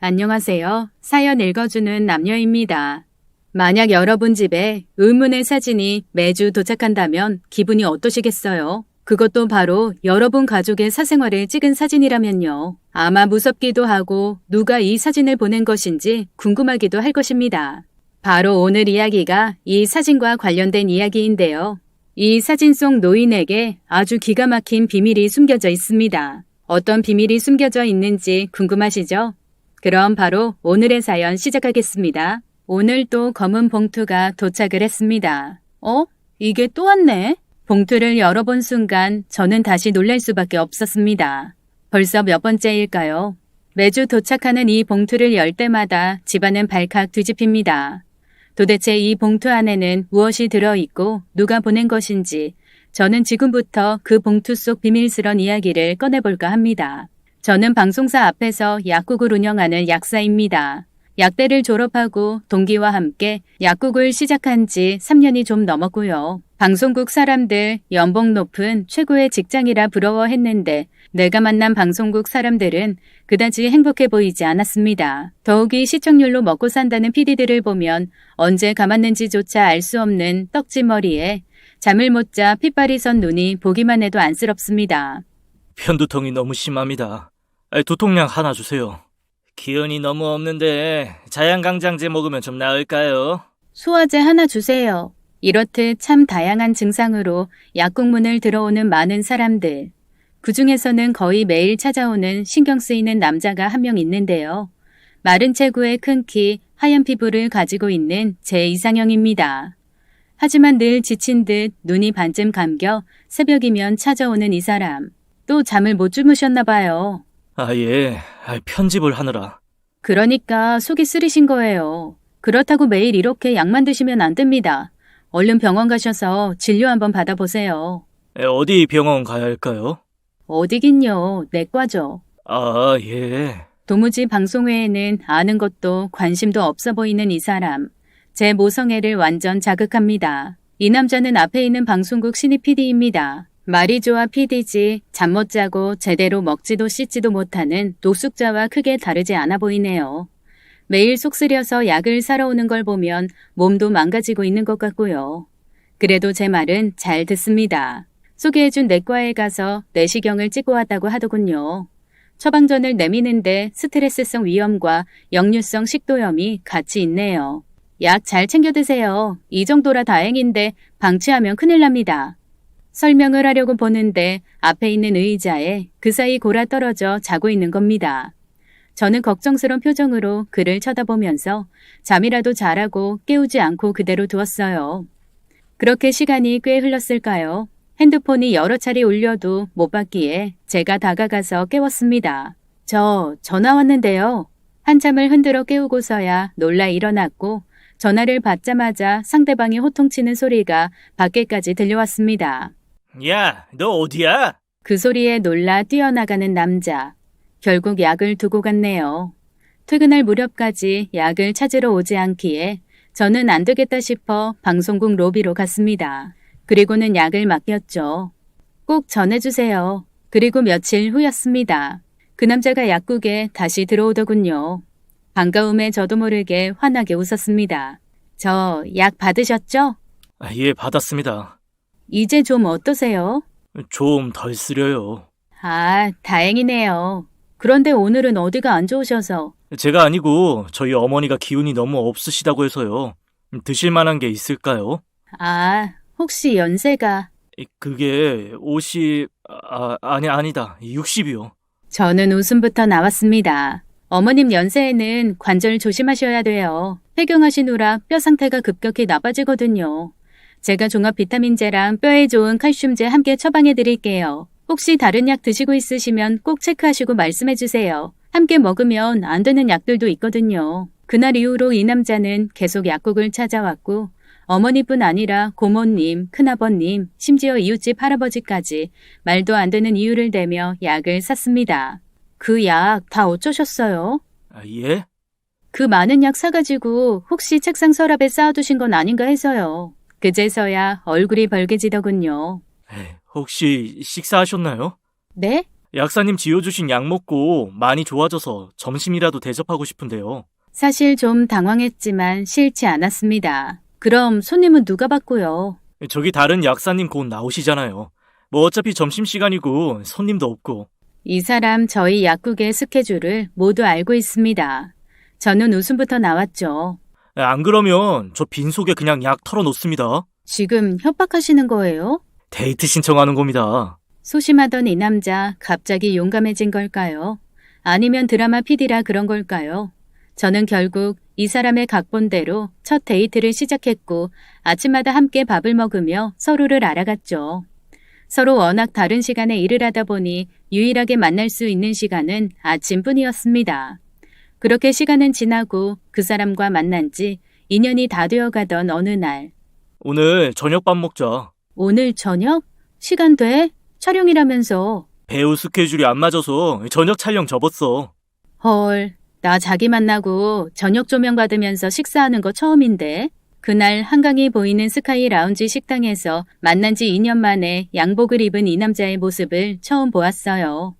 안녕하세요. 사연 읽어주는 남녀입니다. 만약 여러분 집에 의문의 사진이 매주 도착한다면 기분이 어떠시겠어요? 그것도 바로 여러분 가족의 사생활을 찍은 사진이라면요. 아마 무섭기도 하고 누가 이 사진을 보낸 것인지 궁금하기도 할 것입니다. 바로 오늘 이야기가 이 사진과 관련된 이야기인데요. 이 사진 속 노인에게 아주 기가 막힌 비밀이 숨겨져 있습니다. 어떤 비밀이 숨겨져 있는지 궁금하시죠? 그럼 바로 오늘의 사연 시작하겠습니다. 오늘 또 검은 봉투가 도착을 했습니다. 이게 또 왔네? 봉투를 열어본 순간 저는 다시 놀랄 수밖에 없었습니다. 벌써 몇 번째일까요? 매주 도착하는 이 봉투를 열 때마다 집안은 발칵 뒤집힙니다. 도대체 이 봉투 안에는 무엇이 들어있고 누가 보낸 것인지 저는 지금부터 그 봉투 속 비밀스런 이야기를 꺼내볼까 합니다. 저는 방송사 앞에서 약국을 운영하는 약사입니다. 약대를 졸업하고 동기와 함께 약국을 시작한 지 3년이 좀 넘었고요. 방송국 사람들 연봉 높은 최고의 직장이라 부러워했는데 내가 만난 방송국 사람들은 그다지 행복해 보이지 않았습니다. 더욱이 시청률로 먹고 산다는 PD들을 보면 언제 감았는지조차 알 수 없는 떡지머리에 잠을 못 자 핏발이 선 눈이 보기만 해도 안쓰럽습니다. 편두통이 너무 심합니다. 두통약 하나 주세요. 기운이 너무 없는데 자양강장제 먹으면 좀 나을까요? 소화제 하나 주세요. 이렇듯 참 다양한 증상으로 약국 문을 들어오는 많은 사람들. 그중에서는 거의 매일 찾아오는 신경 쓰이는 남자가 한 명 있는데요. 마른 체구에 큰 키, 하얀 피부를 가지고 있는 제 이상형입니다. 하지만 늘 지친 듯 눈이 반쯤 감겨 새벽이면 찾아오는 이 사람. 또 잠을 못 주무셨나 봐요. 예. 편집을 하느라. 그러니까 속이 쓰리신 거예요. 그렇다고 매일 이렇게 약만 드시면 안 됩니다. 얼른 병원 가셔서 진료 한번 받아보세요. 어디 병원 가야 할까요? 어디긴요. 내과죠. 예. 도무지 방송 외에는 아는 것도 관심도 없어 보이는 이 사람. 제 모성애를 완전 자극합니다. 이 남자는 앞에 있는 방송국 신입 PD입니다. 말이 좋아 PD지 잠 못 자고 제대로 먹지도 씻지도 못하는 노숙자와 크게 다르지 않아 보이네요. 매일 속 쓰려서 약을 사러 오는 걸 보면 몸도 망가지고 있는 것 같고요. 그래도 제 말은 잘 듣습니다. 소개해준 내과에 가서 내시경을 찍고 왔다고 하더군요. 처방전을 내미는데 스트레스성 위염과 역류성 식도염이 같이 있네요. 약 잘 챙겨 드세요. 이 정도라 다행인데 방치하면 큰일 납니다. 설명을 하려고 보는데 앞에 있는 의자에 그 사이 골아 떨어져 자고 있는 겁니다. 저는 걱정스러운 표정으로 그를 쳐다보면서 잠이라도 자라고 깨우지 않고 그대로 두었어요. 그렇게 시간이 꽤 흘렀을까요? 핸드폰이 여러 차례 울려도 못 받기에 제가 다가가서 깨웠습니다. 저 전화 왔는데요. 한참을 흔들어 깨우고서야 놀라 일어났고 전화를 받자마자 상대방이 호통치는 소리가 밖에까지 들려왔습니다. 야, 너 어디야? 그 소리에 놀라 뛰어나가는 남자. 결국 약을 두고 갔네요. 퇴근할 무렵까지 약을 찾으러 오지 않기에 저는 안 되겠다 싶어 방송국 로비로 갔습니다. 그리고는 약을 맡겼죠. 꼭 전해주세요. 그리고 며칠 후였습니다. 그 남자가 약국에 다시 들어오더군요. 반가움에 저도 모르게 환하게 웃었습니다. 저 약 받으셨죠? 예, 받았습니다. 이제 좀 어떠세요? 좀 덜 쓰려요. 다행이네요. 그런데 오늘은 어디가 안 좋으셔서? 제가 아니고 저희 어머니가 기운이 너무 없으시다고 해서요. 드실 만한 게 있을까요? 혹시 연세가? 그게 50... 아니다. 60이요. 저는 웃음부터 나왔습니다. 어머님 연세에는 관절 조심하셔야 돼요. 폐경하시느라 뼈 상태가 급격히 나빠지거든요. 제가 종합 비타민제랑 뼈에 좋은 칼슘제 함께 처방해 드릴게요. 혹시 다른 약 드시고 있으시면 꼭 체크하시고 말씀해 주세요. 함께 먹으면 안 되는 약들도 있거든요. 그날 이후로 이 남자는 계속 약국을 찾아왔고 어머니뿐 아니라 고모님, 큰아버님, 심지어 이웃집 할아버지까지 말도 안 되는 이유를 대며 약을 샀습니다. 그 약 다 어쩌셨어요? 예? 그 많은 약 사가지고 혹시 책상 서랍에 쌓아두신 건 아닌가 해서요. 그제서야 얼굴이 벌개지더군요. 혹시 식사하셨나요? 네? 약사님 지어주신 약 먹고 많이 좋아져서 점심이라도 대접하고 싶은데요. 사실 좀 당황했지만 싫지 않았습니다. 그럼 손님은 누가 받고요? 저기 다른 약사님 곧 나오시잖아요. 뭐 어차피 점심시간이고 손님도 없고. 이 사람 저희 약국의 스케줄을 모두 알고 있습니다. 저는 웃음부터 나왔죠. 안 그러면 저 빈속에 그냥 약 털어놓습니다. 지금 협박하시는 거예요? 데이트 신청하는 겁니다. 소심하던 이 남자 갑자기 용감해진 걸까요? 아니면 드라마 PD라 그런 걸까요? 저는 결국 이 사람의 각본대로 첫 데이트를 시작했고 아침마다 함께 밥을 먹으며 서로를 알아갔죠. 서로 워낙 다른 시간에 일을 하다 보니 유일하게 만날 수 있는 시간은 아침뿐이었습니다. 그렇게 시간은 지나고 그 사람과 만난 지 2년이 다 되어가던 어느 날. 오늘 저녁밥 먹자. 오늘 저녁? 시간 돼? 촬영이라면서. 배우 스케줄이 안 맞아서 저녁 촬영 접었어. 헐, 나 자기 만나고 저녁 조명 받으면서 식사하는 거 처음인데. 그날 한강이 보이는 스카이 라운지 식당에서 만난 지 2년 만에 양복을 입은 이 남자의 모습을 처음 보았어요.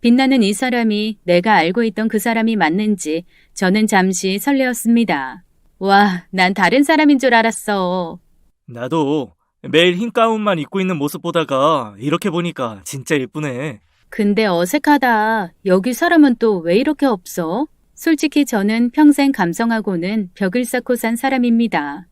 빛나는 이 사람이 내가 알고 있던 그 사람이 맞는지 저는 잠시 설레었습니다. 와, 난 다른 사람인 줄 알았어. 나도 매일 흰 가운만 입고 있는 모습 보다가 이렇게 보니까 진짜 예쁘네. 근데 어색하다. 여기 사람은 또 왜 이렇게 없어? 솔직히 저는 평생 감성하고는 벽을 쌓고 산 사람입니다.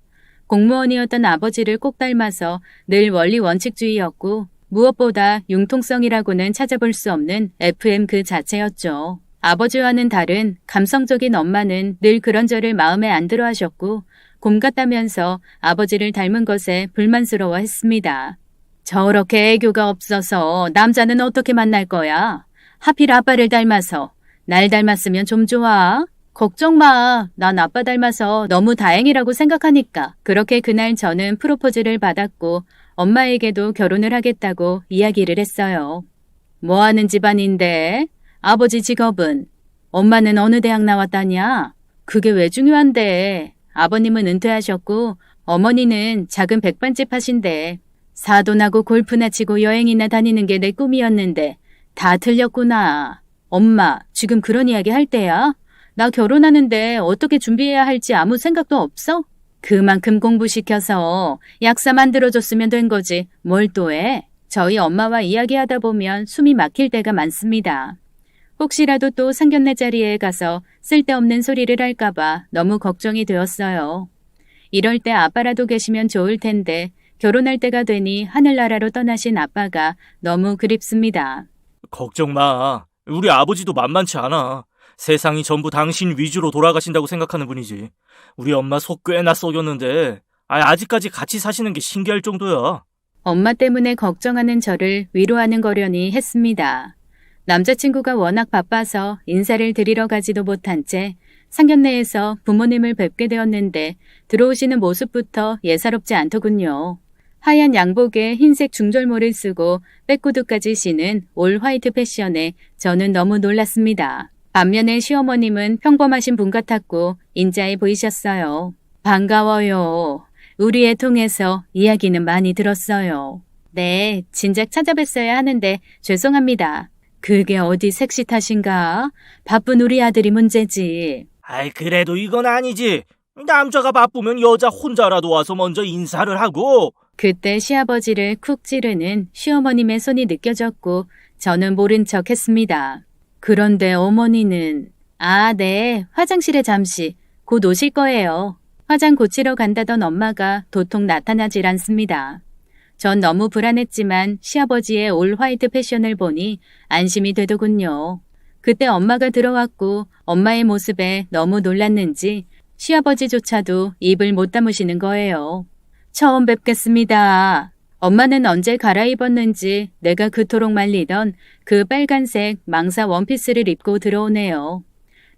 공무원이었던 아버지를 꼭 닮아서 늘 원리 원칙주의였고 무엇보다 융통성이라고는 찾아볼 수 없는 FM 그 자체였죠. 아버지와는 다른 감성적인 엄마는 늘 그런 저를 마음에 안 들어 하셨고 곰 같다면서 아버지를 닮은 것에 불만스러워 했습니다. 저렇게 애교가 없어서 남자는 어떻게 만날 거야? 하필 아빠를 닮아서. 날 닮았으면 좀 좋아. 걱정 마. 난 아빠 닮아서 너무 다행이라고 생각하니까. 그렇게 그날 저는 프로포즈를 받았고 엄마에게도 결혼을 하겠다고 이야기를 했어요. 뭐 하는 집안인데? 아버지 직업은? 엄마는 어느 대학 나왔다냐? 그게 왜 중요한데? 아버님은 은퇴하셨고 어머니는 작은 백반집 하신대. 사돈하고 골프나 치고 여행이나 다니는 게 내 꿈이었는데 다 틀렸구나. 엄마, 지금 그런 이야기 할 때야? 나 결혼하는데 어떻게 준비해야 할지 아무 생각도 없어? 그만큼 공부시켜서 약사 만들어줬으면 된 거지. 뭘 또 해? 저희 엄마와 이야기하다 보면 숨이 막힐 때가 많습니다. 혹시라도 또 상견례 자리에 가서 쓸데없는 소리를 할까봐 너무 걱정이 되었어요. 이럴 때 아빠라도 계시면 좋을 텐데 결혼할 때가 되니 하늘나라로 떠나신 아빠가 너무 그립습니다. 걱정 마. 우리 아버지도 만만치 않아. 세상이 전부 당신 위주로 돌아가신다고 생각하는 분이지. 우리 엄마 속 꽤나 썩였는데 아직까지 같이 사시는 게 신기할 정도야. 엄마 때문에 걱정하는 저를 위로하는 거려니 했습니다. 남자친구가 워낙 바빠서 인사를 드리러 가지도 못한 채 상견례에서 부모님을 뵙게 되었는데 들어오시는 모습부터 예사롭지 않더군요. 하얀 양복에 흰색 중절모를 쓰고 백구두까지 신은 올 화이트 패션에 저는 너무 놀랐습니다. 반면에 시어머님은 평범하신 분 같았고 인자해 보이셨어요. 반가워요. 우리 애 통해서 이야기는 많이 들었어요. 네, 진작 찾아뵀어야 하는데 죄송합니다. 그게 어디 섹시 탓인가? 바쁜 우리 아들이 문제지. 그래도 이건 아니지. 남자가 바쁘면 여자 혼자라도 와서 먼저 인사를 하고. 그때 시아버지를 쿡 찌르는 시어머님의 손이 느껴졌고 저는 모른 척 했습니다. 그런데 어머니는 네, 화장실에 잠시 곧 오실 거예요. 화장 고치러 간다던 엄마가 도통 나타나질 않습니다. 전 너무 불안했지만 시아버지의 올 화이트 패션을 보니 안심이 되더군요. 그때 엄마가 들어왔고 엄마의 모습에 너무 놀랐는지 시아버지조차도 입을 못 다무시는 거예요. 처음 뵙겠습니다. 엄마는 언제 갈아입었는지 내가 그토록 말리던 그 빨간색 망사 원피스를 입고 들어오네요.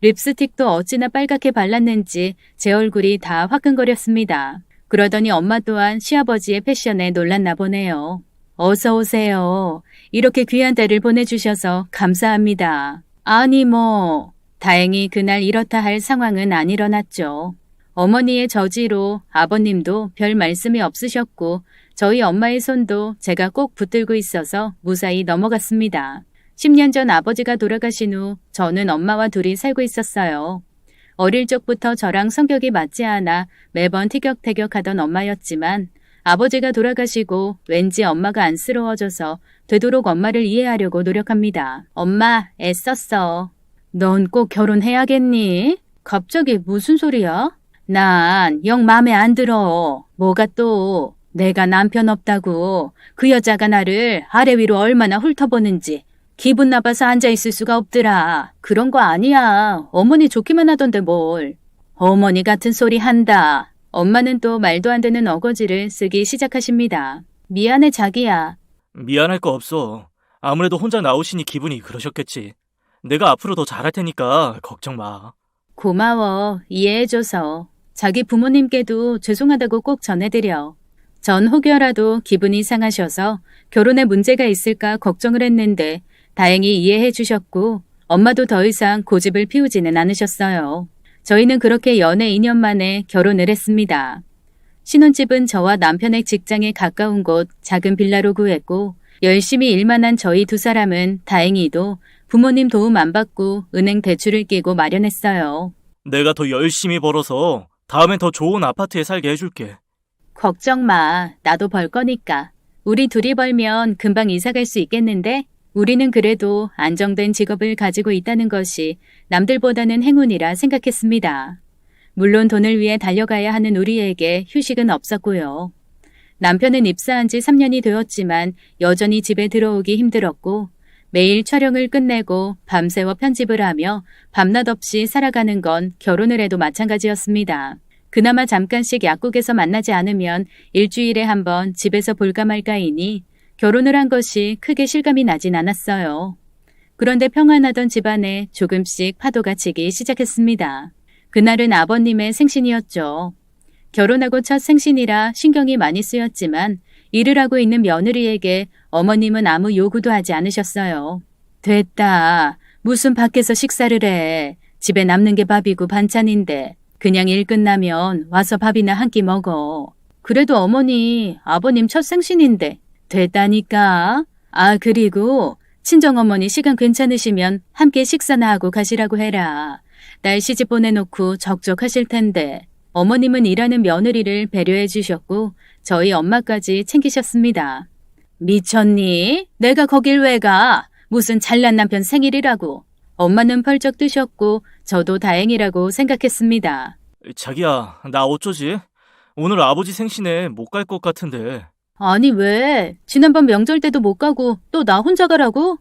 립스틱도 어찌나 빨갛게 발랐는지 제 얼굴이 다 화끈거렸습니다. 그러더니 엄마 또한 시아버지의 패션에 놀랐나 보네요. 어서 오세요. 이렇게 귀한 때를 보내주셔서 감사합니다. 아니 다행히 그날 이렇다 할 상황은 안 일어났죠. 어머니의 저지로 아버님도 별 말씀이 없으셨고 저희 엄마의 손도 제가 꼭 붙들고 있어서 무사히 넘어갔습니다. 10년 전 아버지가 돌아가신 후 저는 엄마와 둘이 살고 있었어요. 어릴 적부터 저랑 성격이 맞지 않아 매번 티격태격하던 엄마였지만 아버지가 돌아가시고 왠지 엄마가 안쓰러워져서 되도록 엄마를 이해하려고 노력합니다. 엄마, 애썼어. 넌 꼭 결혼해야겠니? 갑자기 무슨 소리야? 난 영 맘에 안 들어. 뭐가 또 내가 남편 없다고 그 여자가 나를 아래 위로 얼마나 훑어보는지 기분 나빠서 앉아있을 수가 없더라. 그런 거 아니야. 어머니 좋기만 하던데 뭘. 어머니 같은 소리 한다. 엄마는 또 말도 안 되는 어거지를 쓰기 시작하십니다. 미안해 자기야. 미안할 거 없어. 아무래도 혼자 나오시니 기분이 그러셨겠지. 내가 앞으로 더 잘할 테니까 걱정 마. 고마워. 이해해줘서. 자기 부모님께도 죄송하다고 꼭 전해드려. 전 혹여라도 기분이 상하셔서 결혼에 문제가 있을까 걱정을 했는데 다행히 이해해 주셨고 엄마도 더 이상 고집을 피우지는 않으셨어요. 저희는 그렇게 연애 2년 만에 결혼을 했습니다. 신혼집은 저와 남편의 직장에 가까운 곳 작은 빌라로 구했고 열심히 일만 한 저희 두 사람은 다행히도 부모님 도움 안 받고 은행 대출을 끼고 마련했어요. 내가 더 열심히 벌어서 다음엔 더 좋은 아파트에 살게 해줄게. 걱정 마. 나도 벌 거니까. 우리 둘이 벌면 금방 이사 갈 수 있겠는데? 우리는 그래도 안정된 직업을 가지고 있다는 것이 남들보다는 행운이라 생각했습니다. 물론 돈을 위해 달려가야 하는 우리에게 휴식은 없었고요. 남편은 입사한 지 3년이 되었지만 여전히 집에 들어오기 힘들었고 매일 촬영을 끝내고 밤새워 편집을 하며 밤낮 없이 살아가는 건 결혼을 해도 마찬가지였습니다. 그나마 잠깐씩 약국에서 만나지 않으면 일주일에 한 번 집에서 볼까 말까이니 결혼을 한 것이 크게 실감이 나진 않았어요. 그런데 평안하던 집안에 조금씩 파도가 치기 시작했습니다. 그날은 아버님의 생신이었죠. 결혼하고 첫 생신이라 신경이 많이 쓰였지만 일을 하고 있는 며느리에게 어머님은 아무 요구도 하지 않으셨어요. 됐다. 무슨 밖에서 식사를 해. 집에 남는 게 밥이고 반찬인데 그냥 일 끝나면 와서 밥이나 한 끼 먹어. 그래도 어머니, 아버님 첫 생신인데 됐다니까. 아, 그리고 친정어머니 시간 괜찮으시면 함께 식사나 하고 가시라고 해라. 날 시집 보내놓고 적적하실 텐데. 어머님은 일하는 며느리를 배려해 주셨고 저희 엄마까지 챙기셨습니다. 미쳤니? 내가 거길 왜 가? 무슨 잘난 남편 생일이라고. 엄마는 펄쩍 뜨셨고 저도 다행이라고 생각했습니다. 자기야, 나 어쩌지? 오늘 아버지 생신에 못 갈 것 같은데. 아니 왜? 지난번 명절 때도 못 가고 또 나 혼자 가라고?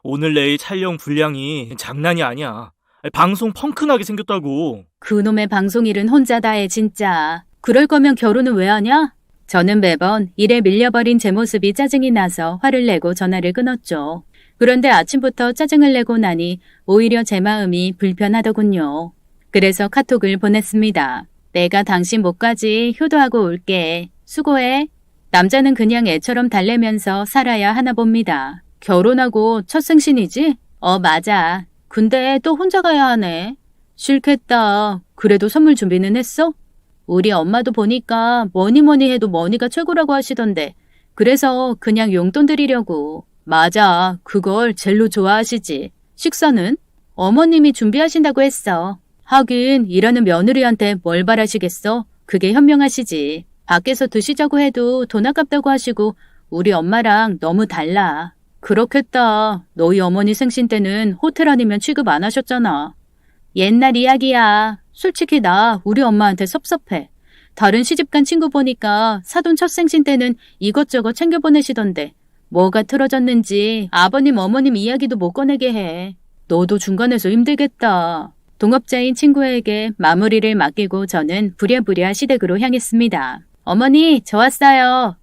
오늘 내일 촬영 분량이 장난이 아니야. 방송 펑크나게 생겼다고. 그놈의 방송일은 혼자 다 해 진짜. 그럴 거면 결혼은 왜 하냐? 저는 매번 일에 밀려버린 제 모습이 짜증이 나서 화를 내고 전화를 끊었죠. 그런데 아침부터 짜증을 내고 나니 오히려 제 마음이 불편하더군요. 그래서 카톡을 보냈습니다. 내가 당신 못까지 효도하고 올게. 수고해. 남자는 그냥 애처럼 달래면서 살아야 하나 봅니다. 결혼하고 첫 생신이지? 맞아. 근데 또 혼자 가야 하네. 싫겠다. 그래도 선물 준비는 했어? 우리 엄마도 보니까 뭐니 해도 머니가 최고라고 하시던데. 그래서 그냥 용돈 드리려고. 맞아. 그걸 젤로 좋아하시지. 식사는? 어머님이 준비하신다고 했어. 하긴 일하는 며느리한테 뭘 바라시겠어? 그게 현명하시지. 밖에서 드시자고 해도 돈 아깝다고 하시고 우리 엄마랑 너무 달라. 그렇겠다. 너희 어머니 생신 때는 호텔 아니면 취급 안 하셨잖아. 옛날 이야기야. 솔직히 나 우리 엄마한테 섭섭해. 다른 시집간 친구 보니까 사돈 첫 생신 때는 이것저것 챙겨 보내시던데 뭐가 틀어졌는지 아버님 어머님 이야기도 못 꺼내게 해. 너도 중간에서 힘들겠다. 동업자인 친구에게 마무리를 맡기고 저는 부랴부랴 시댁으로 향했습니다. 어머니, 저 왔어요.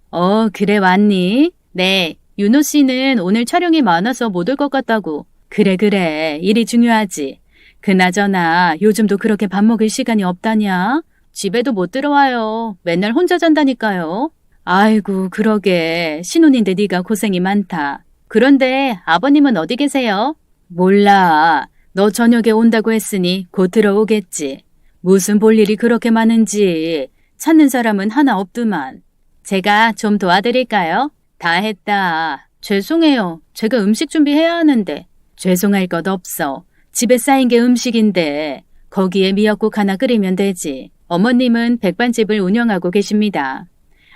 그래 왔니? 네. 윤호 씨는 오늘 촬영이 많아서 못 올 것 같다고. 그래. 일이 중요하지. 그나저나 요즘도 그렇게 밥 먹을 시간이 없다냐? 집에도 못 들어와요. 맨날 혼자 잔다니까요. 아이고 그러게. 신혼인데 네가 고생이 많다. 그런데 아버님은 어디 계세요? 몰라. 너 저녁에 온다고 했으니 곧 들어오겠지. 무슨 볼 일이 그렇게 많은지 찾는 사람은 하나 없더만. 제가 좀 도와드릴까요? 다 했다. 죄송해요. 제가 음식 준비해야 하는데. 죄송할 것 없어. 집에 쌓인 게 음식인데 거기에 미역국 하나 끓이면 되지. 어머님은 백반집을 운영하고 계십니다.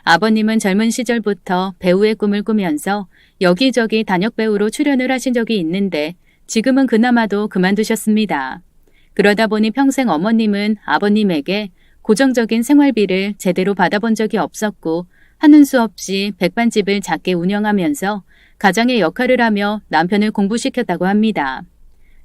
아버님은 젊은 시절부터 배우의 꿈을 꾸면서 여기저기 단역배우로 출연을 하신 적이 있는데 지금은 그나마도 그만두셨습니다. 그러다 보니 평생 어머님은 아버님에게 고정적인 생활비를 제대로 받아본 적이 없었고 하는 수 없이 백반집을 작게 운영하면서 가장의 역할을 하며 남편을 공부시켰다고 합니다.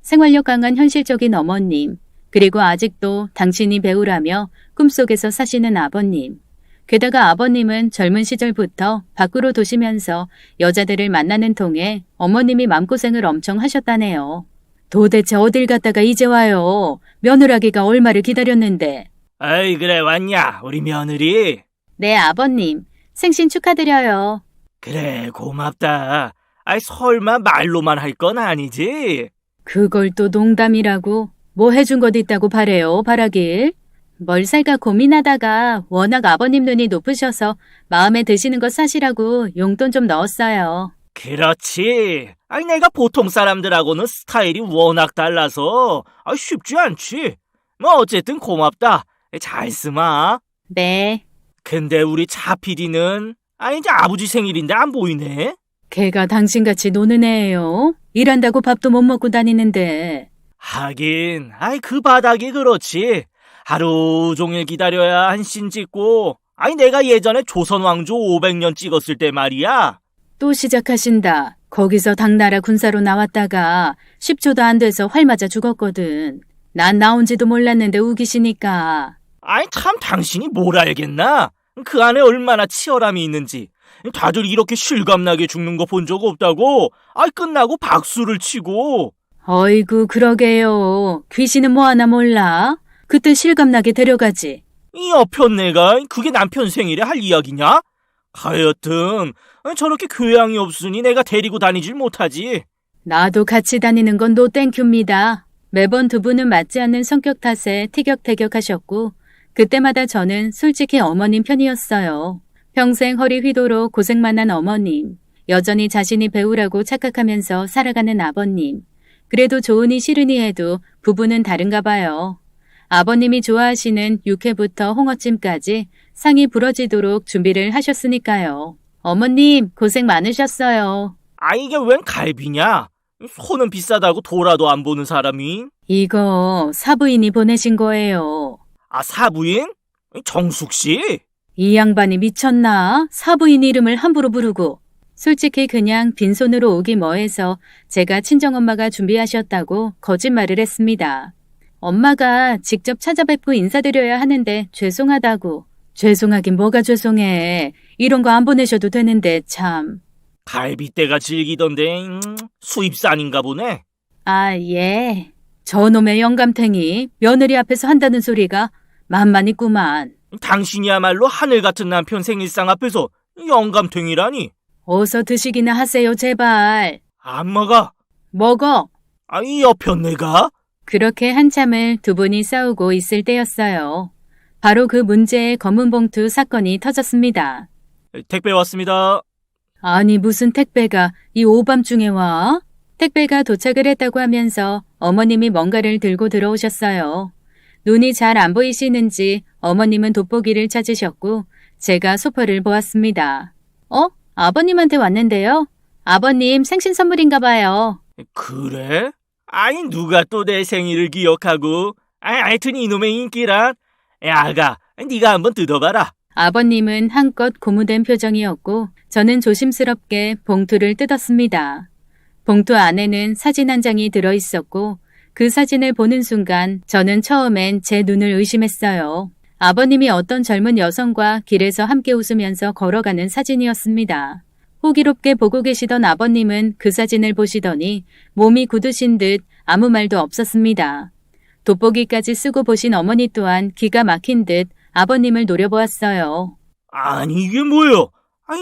생활력 강한 현실적인 어머님, 그리고 아직도 당신이 배우라며 꿈속에서 사시는 아버님. 게다가 아버님은 젊은 시절부터 밖으로 도시면서 여자들을 만나는 통에 어머님이 마음고생을 엄청 하셨다네요. 도대체 어딜 갔다가 이제 와요? 며느라기가 얼마를 기다렸는데. 아이, 그래, 왔냐, 우리 며느리? 네, 아버님. 생신 축하드려요. 그래, 고맙다. 아이, 설마 말로만 할 건 아니지? 그걸 또 농담이라고? 뭐 해준 것 있다고 바래요, 바라길? 뭘 살까 고민하다가 워낙 아버님 눈이 높으셔서 마음에 드시는 거 사시라고 용돈 좀 넣었어요. 그렇지. 아니, 내가 보통 사람들하고는 스타일이 워낙 달라서 쉽지 않지. 뭐 어쨌든 고맙다. 잘 쓰마. 네. 근데 우리 차 PD는 이제 아버지 생일인데 안 보이네. 걔가 당신같이 노는 애예요. 일한다고 밥도 못 먹고 다니는데. 하긴, 그 바닥이 그렇지. 하루 종일 기다려야 한 씬 찍고, 내가 예전에 조선 왕조 500년 찍었을 때 말이야. 또 시작하신다. 거기서 당나라 군사로 나왔다가 10초도 안 돼서 활 맞아 죽었거든. 난 나온지도 몰랐는데 우기시니까. 참 당신이 뭘 알겠나? 그 안에 얼마나 치열함이 있는지. 다들 이렇게 실감나게 죽는 거 본 적 없다고? 끝나고 박수를 치고. 어이구 그러게요. 귀신은 뭐 하나 몰라? 그때 실감나게 데려가지. 이 여편네가 그게 남편 생일에 할 이야기냐? 하여튼 저렇게 교양이 없으니 내가 데리고 다니질 못하지. 나도 같이 다니는 건 노 땡큐입니다. 매번 두 분은 맞지 않는 성격 탓에 티격태격하셨고 그때마다 저는 솔직히 어머님 편이었어요. 평생 허리 휘도록 고생만 한 어머님, 여전히 자신이 배우라고 착각하면서 살아가는 아버님. 그래도 좋으니 싫으니 해도 부부는 다른가 봐요. 아버님이 좋아하시는 육회부터 홍어찜까지 상이 부러지도록 준비를 하셨으니까요. 어머님 고생 많으셨어요. 이게 웬 갈비냐? 소는 비싸다고 돌아도 안 보는 사람이? 이거 사부인이 보내신 거예요. 사부인? 정숙 씨? 이 양반이 미쳤나? 사부인 이름을 함부로 부르고. 솔직히 그냥 빈손으로 오기 뭐해서 제가 친정엄마가 준비하셨다고 거짓말을 했습니다. 엄마가 직접 찾아뵙고 인사드려야 하는데 죄송하다고. 죄송하긴 뭐가 죄송해. 이런 거 안 보내셔도 되는데 참. 갈비대가 질기던데 수입산인가 보네. 예. 저놈의 영감탱이 며느리 앞에서 한다는 소리가 만만 있구만. 당신이야말로 하늘 같은 남편 생일상 앞에서 영감탱이라니. 어서 드시기나 하세요 제발. 안 먹어. 먹어. 이 여편네가? 그렇게 한참을 두 분이 싸우고 있을 때였어요. 바로 그 문제의 검은 봉투 사건이 터졌습니다. 택배 왔습니다. 아니 무슨 택배가 이 오밤중에 와? 택배가 도착을 했다고 하면서 어머님이 뭔가를 들고 들어오셨어요. 눈이 잘 안 보이시는지 어머님은 돋보기를 찾으셨고 제가 소포를 보았습니다. 아버님한테 왔는데요. 아버님 생신 선물인가 봐요. 그래? 누가 또 내 생일을 기억하고. 하여튼 이놈의 인기란. 아가, 네가 한번 뜯어봐라. 아버님은 한껏 고무된 표정이었고 저는 조심스럽게 봉투를 뜯었습니다. 봉투 안에는 사진 한 장이 들어있었고 그 사진을 보는 순간 저는 처음엔 제 눈을 의심했어요. 아버님이 어떤 젊은 여성과 길에서 함께 웃으면서 걸어가는 사진이었습니다. 호기롭게 보고 계시던 아버님은 그 사진을 보시더니 몸이 굳으신 듯 아무 말도 없었습니다. 돋보기까지 쓰고 보신 어머니 또한 기가 막힌 듯 아버님을 노려보았어요. 이게 뭐요?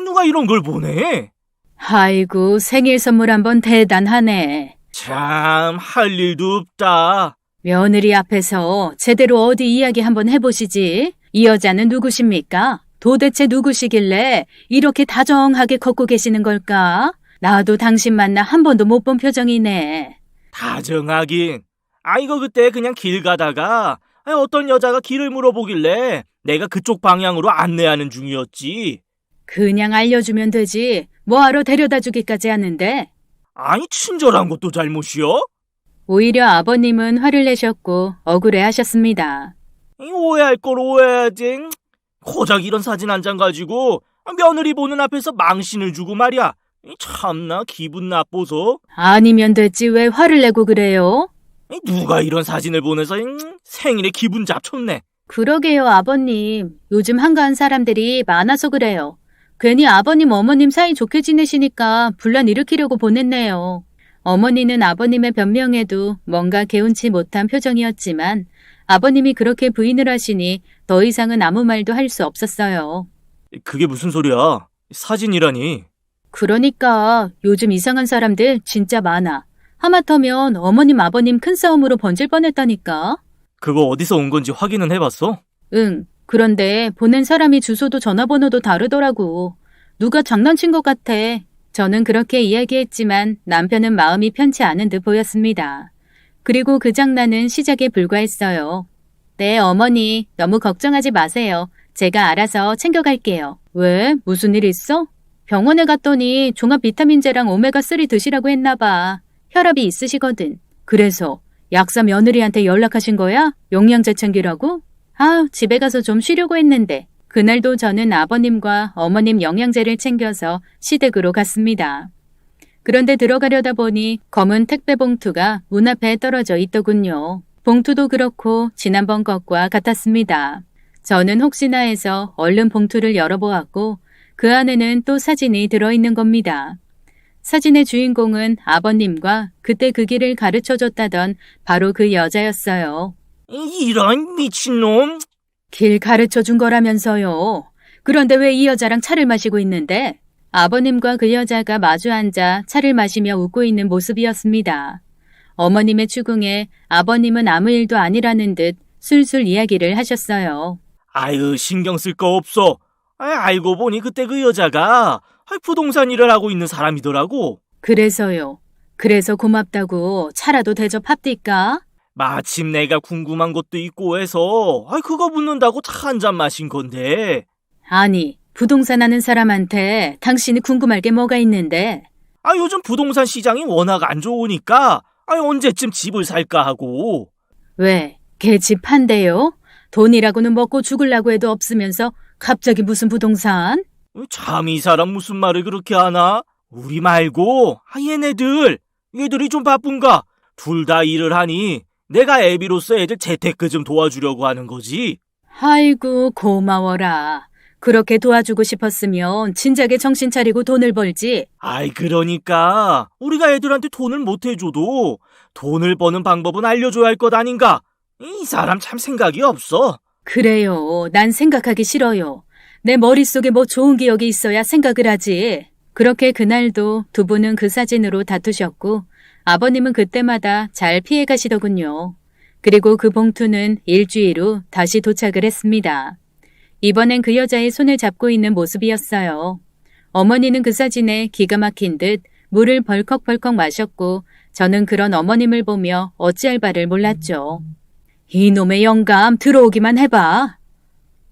누가 이런 걸 보내? 아이고 생일 선물 한번 대단하네. 참 할 일도 없다. 며느리 앞에서 제대로 어디 이야기 한번 해보시지. 이 여자는 누구십니까? 도대체 누구시길래 이렇게 다정하게 걷고 계시는 걸까? 나도 당신 만나 한 번도 못 본 표정이네. 다정하긴. 이거 그때 그냥 길 가다가 어떤 여자가 길을 물어보길래 내가 그쪽 방향으로 안내하는 중이었지. 그냥 알려주면 되지. 뭐하러 데려다 주기까지 하는데? 아니, 친절한 것도 잘못이요? 오히려 아버님은 화를 내셨고 억울해하셨습니다. 오해할 걸 오해하지. 고작 이런 사진 한 장 가지고 며느리 보는 앞에서 망신을 주고 말이야. 참나 기분 나빠서. 아니면 됐지 왜 화를 내고 그래요? 누가 이런 사진을 보내서 생일에 기분 잡쳤네. 그러게요, 아버님. 요즘 한가한 사람들이 많아서 그래요. 괜히 아버님, 어머님 사이 좋게 지내시니까 분란 일으키려고 보냈네요. 어머니는 아버님의 변명에도 뭔가 개운치 못한 표정이었지만 아버님이 그렇게 부인을 하시니 더 이상은 아무 말도 할 수 없었어요. 그게 무슨 소리야? 사진이라니. 그러니까 요즘 이상한 사람들 진짜 많아. 하마터면 어머님, 아버님 큰 싸움으로 번질 뻔했다니까. 그거 어디서 온 건지 확인은 해봤어? 응. 그런데 보낸 사람이 주소도 전화번호도 다르더라고. 누가 장난친 것 같아. 저는 그렇게 이야기했지만 남편은 마음이 편치 않은 듯 보였습니다. 그리고 그 장난은 시작에 불과했어요. 네, 어머니. 너무 걱정하지 마세요. 제가 알아서 챙겨갈게요. 왜? 무슨 일 있어? 병원에 갔더니 종합 비타민제랑 오메가3 드시라고 했나 봐. 혈압이 있으시거든. 그래서 약사 며느리한테 연락하신 거야? 영양제 챙기라고? 집에 가서 좀 쉬려고 했는데. 그날도 저는 아버님과 어머님 영양제를 챙겨서 시댁으로 갔습니다. 그런데 들어가려다 보니 검은 택배 봉투가 문 앞에 떨어져 있더군요. 봉투도 그렇고 지난번 것과 같았습니다. 저는 혹시나 해서 얼른 봉투를 열어보았고 그 안에는 또 사진이 들어있는 겁니다. 사진의 주인공은 아버님과 그때 그 길을 가르쳐줬다던 바로 그 여자였어요. 이런 미친놈. 길 가르쳐준 거라면서요. 그런데 왜 이 여자랑 차를 마시고 있는데? 아버님과 그 여자가 마주 앉아 차를 마시며 웃고 있는 모습이었습니다. 어머님의 추궁에 아버님은 아무 일도 아니라는 듯 술술 이야기를 하셨어요. 아유, 신경 쓸 거 없어. 알고 보니 그때 그 여자가 부동산 일을 하고 있는 사람이더라고. 그래서요. 그래서 고맙다고 차라도 대접합디까? 마침 내가 궁금한 것도 있고 해서 그거 묻는다고 차 한 잔 마신 건데. 아니, 부동산 하는 사람한테 당신이 궁금할 게 뭐가 있는데? 요즘 부동산 시장이 워낙 안 좋으니까 언제쯤 집을 살까 하고. 왜? 걔 집 판대요? 돈이라고는 먹고 죽으려고 해도 없으면서 갑자기 무슨 부동산? 참 이 사람 무슨 말을 그렇게 하나? 우리 말고 얘들이 좀 바쁜가? 둘 다 일을 하니 내가 애비로서 애들 재테크 좀 도와주려고 하는 거지. 아이고 고마워라. 그렇게 도와주고 싶었으면 진작에 정신 차리고 돈을 벌지. 그러니까 우리가 애들한테 돈을 못 해줘도 돈을 버는 방법은 알려줘야 할 것 아닌가? 이 사람 참 생각이 없어. 그래요. 난 생각하기 싫어요. 내 머릿속에 뭐 좋은 기억이 있어야 생각을 하지. 그렇게 그날도 두 분은 그 사진으로 다투셨고 아버님은 그때마다 잘 피해 가시더군요. 그리고 그 봉투는 일주일 후 다시 도착을 했습니다. 이번엔 그 여자의 손을 잡고 있는 모습이었어요. 어머니는 그 사진에 기가 막힌 듯 물을 벌컥벌컥 마셨고 저는 그런 어머님을 보며 어찌할 바를 몰랐죠. 이놈의 영감 들어오기만 해봐.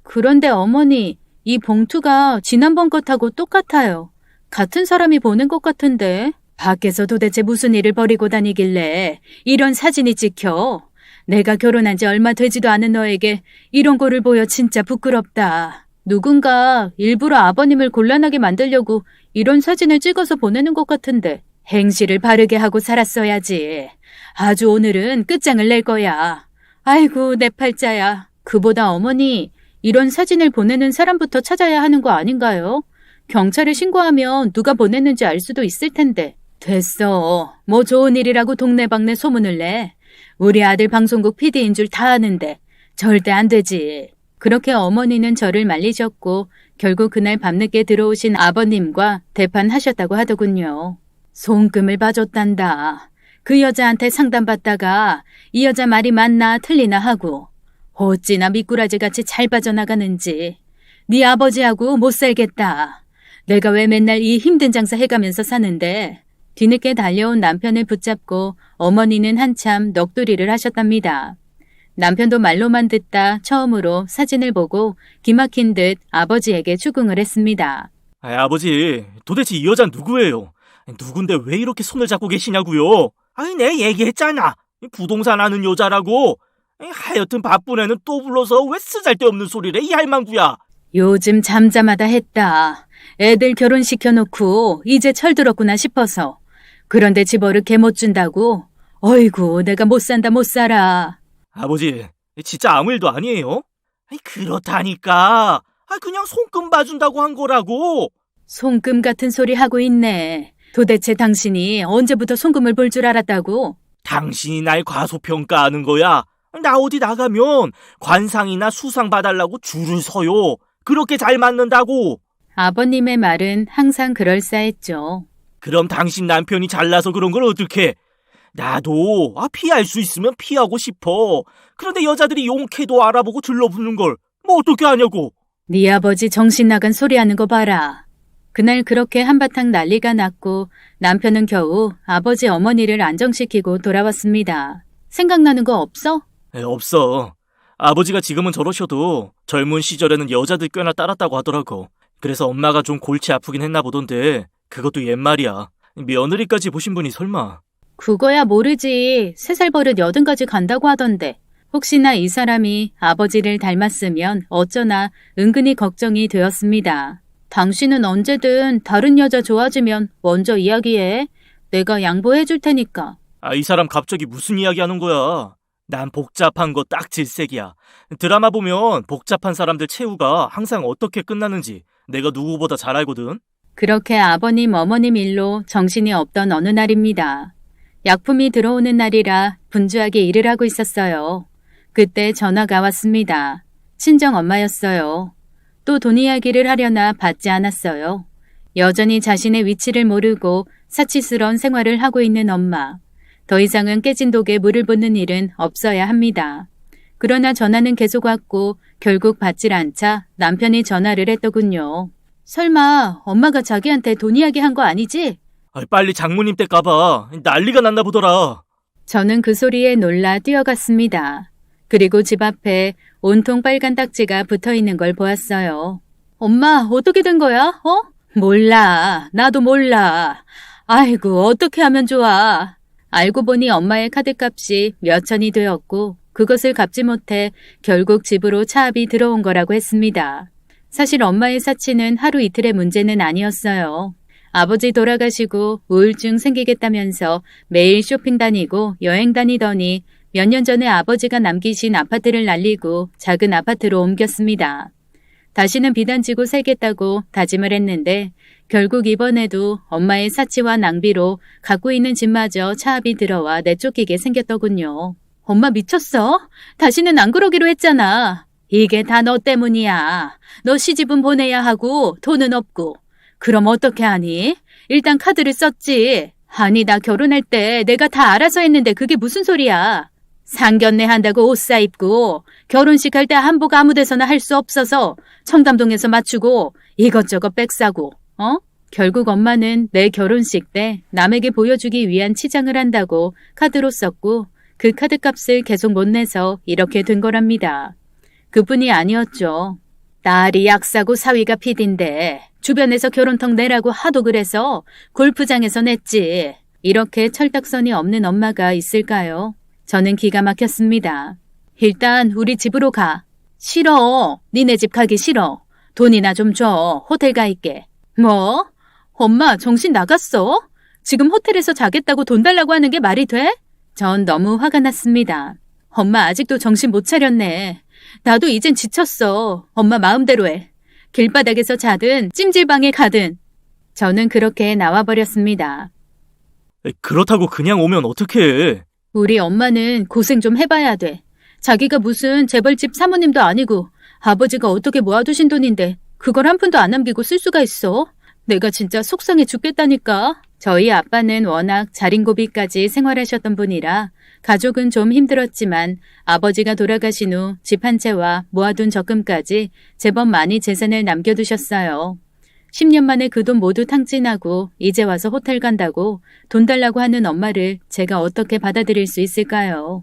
그런데 어머니, 이 봉투가 지난번 것하고 똑같아요. 같은 사람이 보낸 것 같은데 밖에서 도대체 무슨 일을 벌이고 다니길래 이런 사진이 찍혀. 내가 결혼한 지 얼마 되지도 않은 너에게 이런 거를 보여 진짜 부끄럽다. 누군가 일부러 아버님을 곤란하게 만들려고 이런 사진을 찍어서 보내는 것 같은데 행실을 바르게 하고 살았어야지. 아주 오늘은 끝장을 낼 거야. 아이고 내 팔자야. 그보다 어머니 이런 사진을 보내는 사람부터 찾아야 하는 거 아닌가요? 경찰에 신고하면 누가 보냈는지 알 수도 있을 텐데. 됐어. 뭐 좋은 일이라고 동네방네 소문을 내. 우리 아들 방송국 PD인 줄 다 아는데 절대 안 되지. 그렇게 어머니는 저를 말리셨고 결국 그날 밤늦게 들어오신 아버님과 대판하셨다고 하더군요. 손금을 봐줬단다. 그 여자한테 상담받다가 이 여자 말이 맞나 틀리나 하고 어찌나 미꾸라지같이 잘 빠져나가는지. 네 아버지하고 못 살겠다. 내가 왜 맨날 이 힘든 장사 해가면서 사는데? 뒤늦게 달려온 남편을 붙잡고 어머니는 한참 넋두리를 하셨답니다. 남편도 말로만 듣다 처음으로 사진을 보고 기막힌 듯 아버지에게 추궁을 했습니다. 아버지, 도대체 이 여잔 누구예요? 누군데 왜 이렇게 손을 잡고 계시냐고요? 내가 얘기했잖아. 부동산 하는 여자라고. 하여튼 바쁜 애는 또 불러서 왜 쓰잘데없는 소리를 해, 이 할망구야. 요즘 잠잠하다 했다. 애들 결혼시켜놓고 이제 철들었구나 싶어서. 그런데 집어를 못 준다고? 어이구, 내가 못 산다 못 살아. 아버지, 진짜 아무 일도 아니에요? 그렇다니까. 그냥 손금 봐준다고 한 거라고. 손금 같은 소리 하고 있네. 도대체 당신이 언제부터 손금을 볼 줄 알았다고? 당신이 날 과소평가하는 거야. 나 어디 나가면 관상이나 수상 봐달라고 줄을 서요. 그렇게 잘 맞는다고. 아버님의 말은 항상 그럴싸했죠. 그럼 당신 남편이 잘나서 그런 걸 어떡해? 나도 피할 수 있으면 피하고 싶어. 그런데 여자들이 용케도 알아보고 들러붙는 걸 뭐 어떻게 하냐고. 네 아버지 정신 나간 소리 하는 거 봐라. 그날 그렇게 한바탕 난리가 났고 남편은 겨우 아버지 어머니를 안정시키고 돌아왔습니다. 생각나는 거 없어? 없어. 아버지가 지금은 저러셔도 젊은 시절에는 여자들 꽤나 따랐다고 하더라고. 그래서 엄마가 좀 골치 아프긴 했나 보던데 그것도 옛말이야. 며느리까지 보신 분이 설마. 그거야 모르지. 3살 버릇 80까지 간다고 하던데. 혹시나 이 사람이 아버지를 닮았으면 어쩌나 은근히 걱정이 되었습니다. 당신은 언제든 다른 여자 좋아지면 먼저 이야기해. 내가 양보해 줄 테니까. 이 사람 갑자기 무슨 이야기 하는 거야? 난 복잡한 거 딱 질색이야. 드라마 보면 복잡한 사람들 최후가 항상 어떻게 끝나는지 내가 누구보다 잘 알거든. 그렇게 아버님 어머님 일로 정신이 없던 어느 날입니다. 약품이 들어오는 날이라 분주하게 일을 하고 있었어요. 그때 전화가 왔습니다. 친정 엄마였어요. 또 돈 이야기를 하려나 받지 않았어요. 여전히 자신의 위치를 모르고 사치스러운 생활을 하고 있는 엄마. 더 이상은 깨진 독에 물을 붓는 일은 없어야 합니다. 그러나 전화는 계속 왔고 결국 받질 않자 남편이 전화를 했더군요. 설마 엄마가 자기한테 돈 이야기 한 거 아니지? 빨리 장모님 댁 가봐. 난리가 났나 보더라. 저는 그 소리에 놀라 뛰어갔습니다. 그리고 집 앞에 온통 빨간 딱지가 붙어있는 걸 보았어요. 엄마, 어떻게 된 거야? 몰라. 나도 몰라. 아이고, 어떻게 하면 좋아. 알고 보니 엄마의 카드값이 몇 천이 되었고 그것을 갚지 못해 결국 집으로 차압이 들어온 거라고 했습니다. 사실 엄마의 사치는 하루 이틀의 문제는 아니었어요. 아버지 돌아가시고 우울증 생기겠다면서 매일 쇼핑 다니고 여행 다니더니 몇 년 전에 아버지가 남기신 아파트를 날리고 작은 아파트로 옮겼습니다. 다시는 비단지고 살겠다고 다짐을 했는데 결국 이번에도 엄마의 사치와 낭비로 갖고 있는 집마저 차압이 들어와 내쫓기게 생겼더군요. 엄마 미쳤어? 다시는 안 그러기로 했잖아. 이게 다 너 때문이야. 너 시집은 보내야 하고 돈은 없고. 그럼 어떻게 하니? 일단 카드를 썼지. 아니 나 결혼할 때 내가 다 알아서 했는데 그게 무슨 소리야. 상견례 한다고 옷 사입고 결혼식 할 때 한복 아무 데서나 할 수 없어서 청담동에서 맞추고 이것저것 백 사고 결국 엄마는 내 결혼식 때 남에게 보여주기 위한 치장을 한다고 카드로 썼고 그 카드값을 계속 못 내서 이렇게 된 거랍니다. 그뿐이 아니었죠. 딸이 약사고 사위가 PD인데 주변에서 결혼턱 내라고 하도 그래서 골프장에서 냈지. 이렇게 철딱선이 없는 엄마가 있을까요? 저는 기가 막혔습니다. 일단 우리 집으로 가. 싫어. 니네 집 가기 싫어. 돈이나 좀 줘. 호텔 가 있게. 뭐? 엄마 정신 나갔어? 지금 호텔에서 자겠다고 돈 달라고 하는 게 말이 돼? 전 너무 화가 났습니다. 엄마 아직도 정신 못 차렸네. 나도 이젠 지쳤어. 엄마 마음대로 해. 길바닥에서 자든 찜질방에 가든. 저는 그렇게 나와버렸습니다. 그렇다고 그냥 오면 어떡해. 우리 엄마는 고생 좀 해봐야 돼. 자기가 무슨 재벌집 사모님도 아니고 아버지가 어떻게 모아두신 돈인데 그걸 한 푼도 안 남기고 쓸 수가 있어? 내가 진짜 속상해 죽겠다니까. 저희 아빠는 워낙 자린고비까지 생활하셨던 분이라 가족은 좀 힘들었지만 아버지가 돌아가신 후 집 한 채와 모아둔 적금까지 제법 많이 재산을 남겨두셨어요. 10년 만에 그 돈 모두 탕진하고 이제 와서 호텔 간다고 돈 달라고 하는 엄마를 제가 어떻게 받아들일 수 있을까요?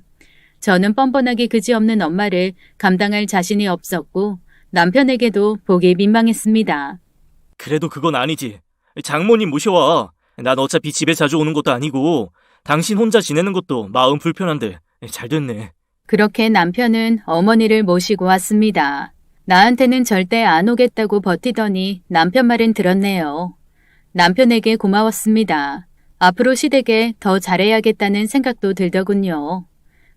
저는 뻔뻔하기 그지없는 엄마를 감당할 자신이 없었고 남편에게도 보기 민망했습니다. 그래도 그건 아니지. 장모님 모셔와. 난 어차피 집에 자주 오는 것도 아니고 당신 혼자 지내는 것도 마음 불편한데 잘 됐네. 그렇게 남편은 어머니를 모시고 왔습니다. 나한테는 절대 안 오겠다고 버티더니 남편 말은 들었네요. 남편에게 고마웠습니다. 앞으로 시댁에 더 잘해야겠다는 생각도 들더군요.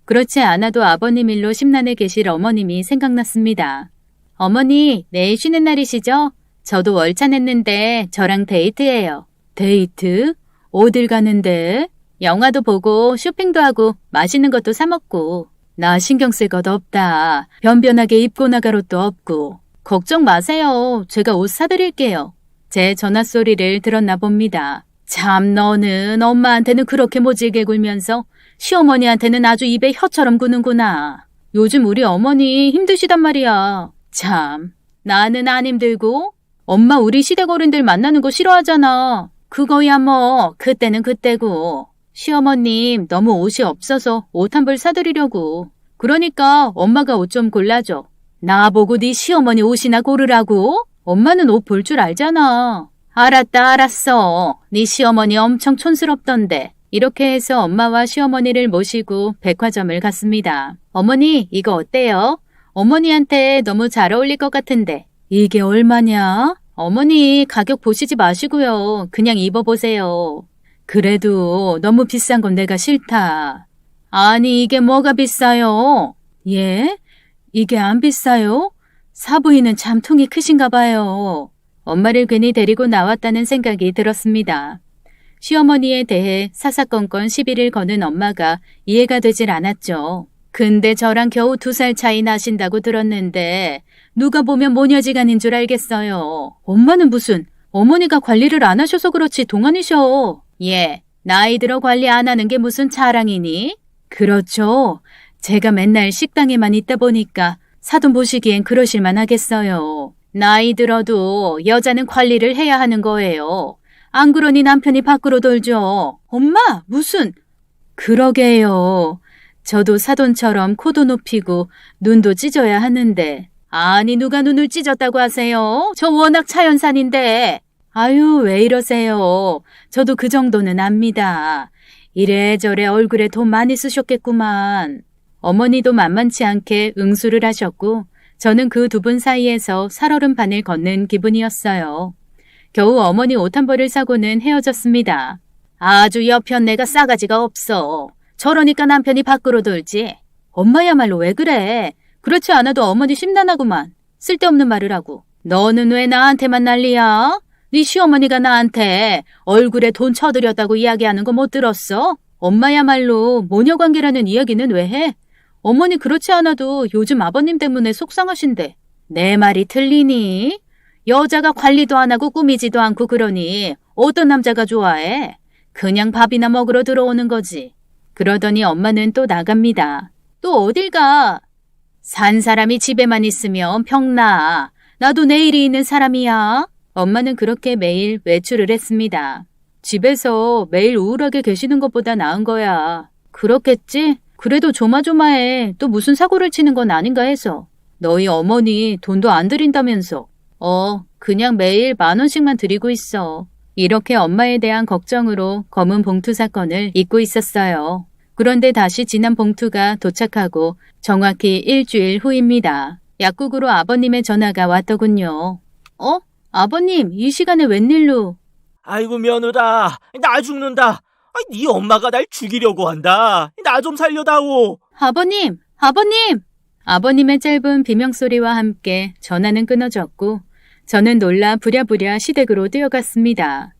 그렇지 않아도 아버님 일로 심란해 계실 어머님이 생각났습니다. 어머니, 내일 쉬는 날이시죠? 저도 월차 냈는데 저랑 데이트해요. 데이트? 어딜 가는데? 영화도 보고 쇼핑도 하고 맛있는 것도 사 먹고. 나 신경 쓸 것 없다. 변변하게 입고 나갈 옷도 없고. 걱정 마세요. 제가 옷 사드릴게요. 제 전화소리를 들었나 봅니다. 참 너는 엄마한테는 그렇게 모질게 굴면서 시어머니한테는 아주 입에 혀처럼 구는구나. 요즘 우리 어머니 힘드시단 말이야. 참, 나는 안 힘들고 엄마 우리 시댁 어른들 만나는 거 싫어하잖아. 그거야 뭐 그때는 그때고. 시어머님 너무 옷이 없어서 옷 한 벌 사드리려고. 그러니까 엄마가 옷 좀 골라줘. 나보고 네 시어머니 옷이나 고르라고? 엄마는 옷 볼 줄 알잖아. 알았다 알았어. 네 시어머니 엄청 촌스럽던데. 이렇게 해서 엄마와 시어머니를 모시고 백화점을 갔습니다. 어머니 이거 어때요? 어머니한테 너무 잘 어울릴 것 같은데. 이게 얼마냐? 어머니 가격 보시지 마시고요. 그냥 입어보세요. 그래도 너무 비싼 건 내가 싫다. 아니 이게 뭐가 비싸요? 예? 이게 안 비싸요? 사부인은 참 통이 크신가 봐요. 엄마를 괜히 데리고 나왔다는 생각이 들었습니다. 시어머니에 대해 사사건건 시비를 거는 엄마가 이해가 되질 않았죠. 근데 저랑 겨우 2살 차이 나신다고 들었는데 누가 보면 모녀지간인 줄 알겠어요. 엄마는 무슨 어머니가 관리를 안 하셔서 그렇지 동안이셔. 예, 나이 들어 관리 안 하는 게 무슨 자랑이니? 그렇죠. 제가 맨날 식당에만 있다 보니까 사돈 보시기엔 그러실만 하겠어요. 나이 들어도 여자는 관리를 해야 하는 거예요. 안 그러니 남편이 밖으로 돌죠. 엄마, 무슨... 그러게요. 저도 사돈처럼 코도 높이고 눈도 찢어야 하는데. 아니 누가 눈을 찢었다고 하세요? 저 워낙 차연산인데. 아유 왜 이러세요. 저도 그 정도는 압니다. 이래저래 얼굴에 돈 많이 쓰셨겠구만. 어머니도 만만치 않게 응수를 하셨고 저는 그 두 분 사이에서 살얼음판을 걷는 기분이었어요. 겨우 어머니 옷 한 벌을 사고는 헤어졌습니다. 아주 여편네가 싸가지가 없어. 저러니까 남편이 밖으로 돌지. 엄마야말로 왜 그래? 그렇지 않아도 어머니 심란하구만. 쓸데없는 말을 하고. 너는 왜 나한테만 난리야? 네 시어머니가 나한테 얼굴에 돈 쳐들였다고 이야기하는 거 못 들었어? 엄마야말로 모녀관계라는 이야기는 왜 해? 어머니 그렇지 않아도 요즘 아버님 때문에 속상하신데. 내 말이 틀리니? 여자가 관리도 안 하고 꾸미지도 않고 그러니 어떤 남자가 좋아해? 그냥 밥이나 먹으러 들어오는 거지. 그러더니 엄마는 또 나갑니다. 또 어딜 가? 산 사람이 집에만 있으면 병나. 나도 내일이 있는 사람이야. 엄마는 그렇게 매일 외출을 했습니다. 집에서 매일 우울하게 계시는 것보다 나은 거야. 그렇겠지? 그래도 조마조마해. 또 무슨 사고를 치는 건 아닌가 해서. 너희 어머니 돈도 안 드린다면서. 그냥 매일 10,000원씩만 드리고 있어. 이렇게 엄마에 대한 걱정으로 검은 봉투 사건을 잊고 있었어요. 그런데 다시 진한 봉투가 도착하고 정확히 일주일 후입니다. 약국으로 아버님의 전화가 왔더군요. 아버님, 이 시간에 웬일로? 아이고 며느라, 나 죽는다. 네 엄마가 날 죽이려고 한다. 나 좀 살려다오. 아버님! 아버님! 아버님의 짧은 비명소리와 함께 전화는 끊어졌고 저는 놀라 부랴부랴 시댁으로 뛰어갔습니다.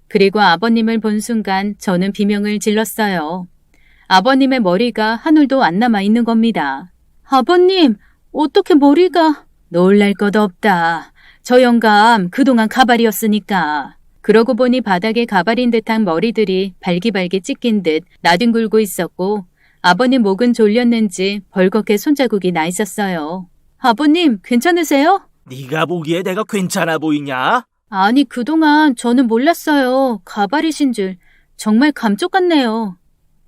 그리고 아버님을 본 순간 저는 비명을 질렀어요. 아버님의 머리가 한 올도 안 남아 있는 겁니다. 아버님, 어떻게 머리가... 놀랄 것 없다. 저 영감 그동안 가발이었으니까. 그러고 보니 바닥에 가발인 듯한 머리들이 발기발기 찢긴 듯 나뒹굴고 있었고 아버님 목은 졸렸는지 벌겋게 손자국이 나 있었어요. 아버님, 괜찮으세요? 네가 보기에 내가 괜찮아 보이냐? 아니, 그동안 저는 몰랐어요. 가발이신 줄. 정말 감쪽 같네요.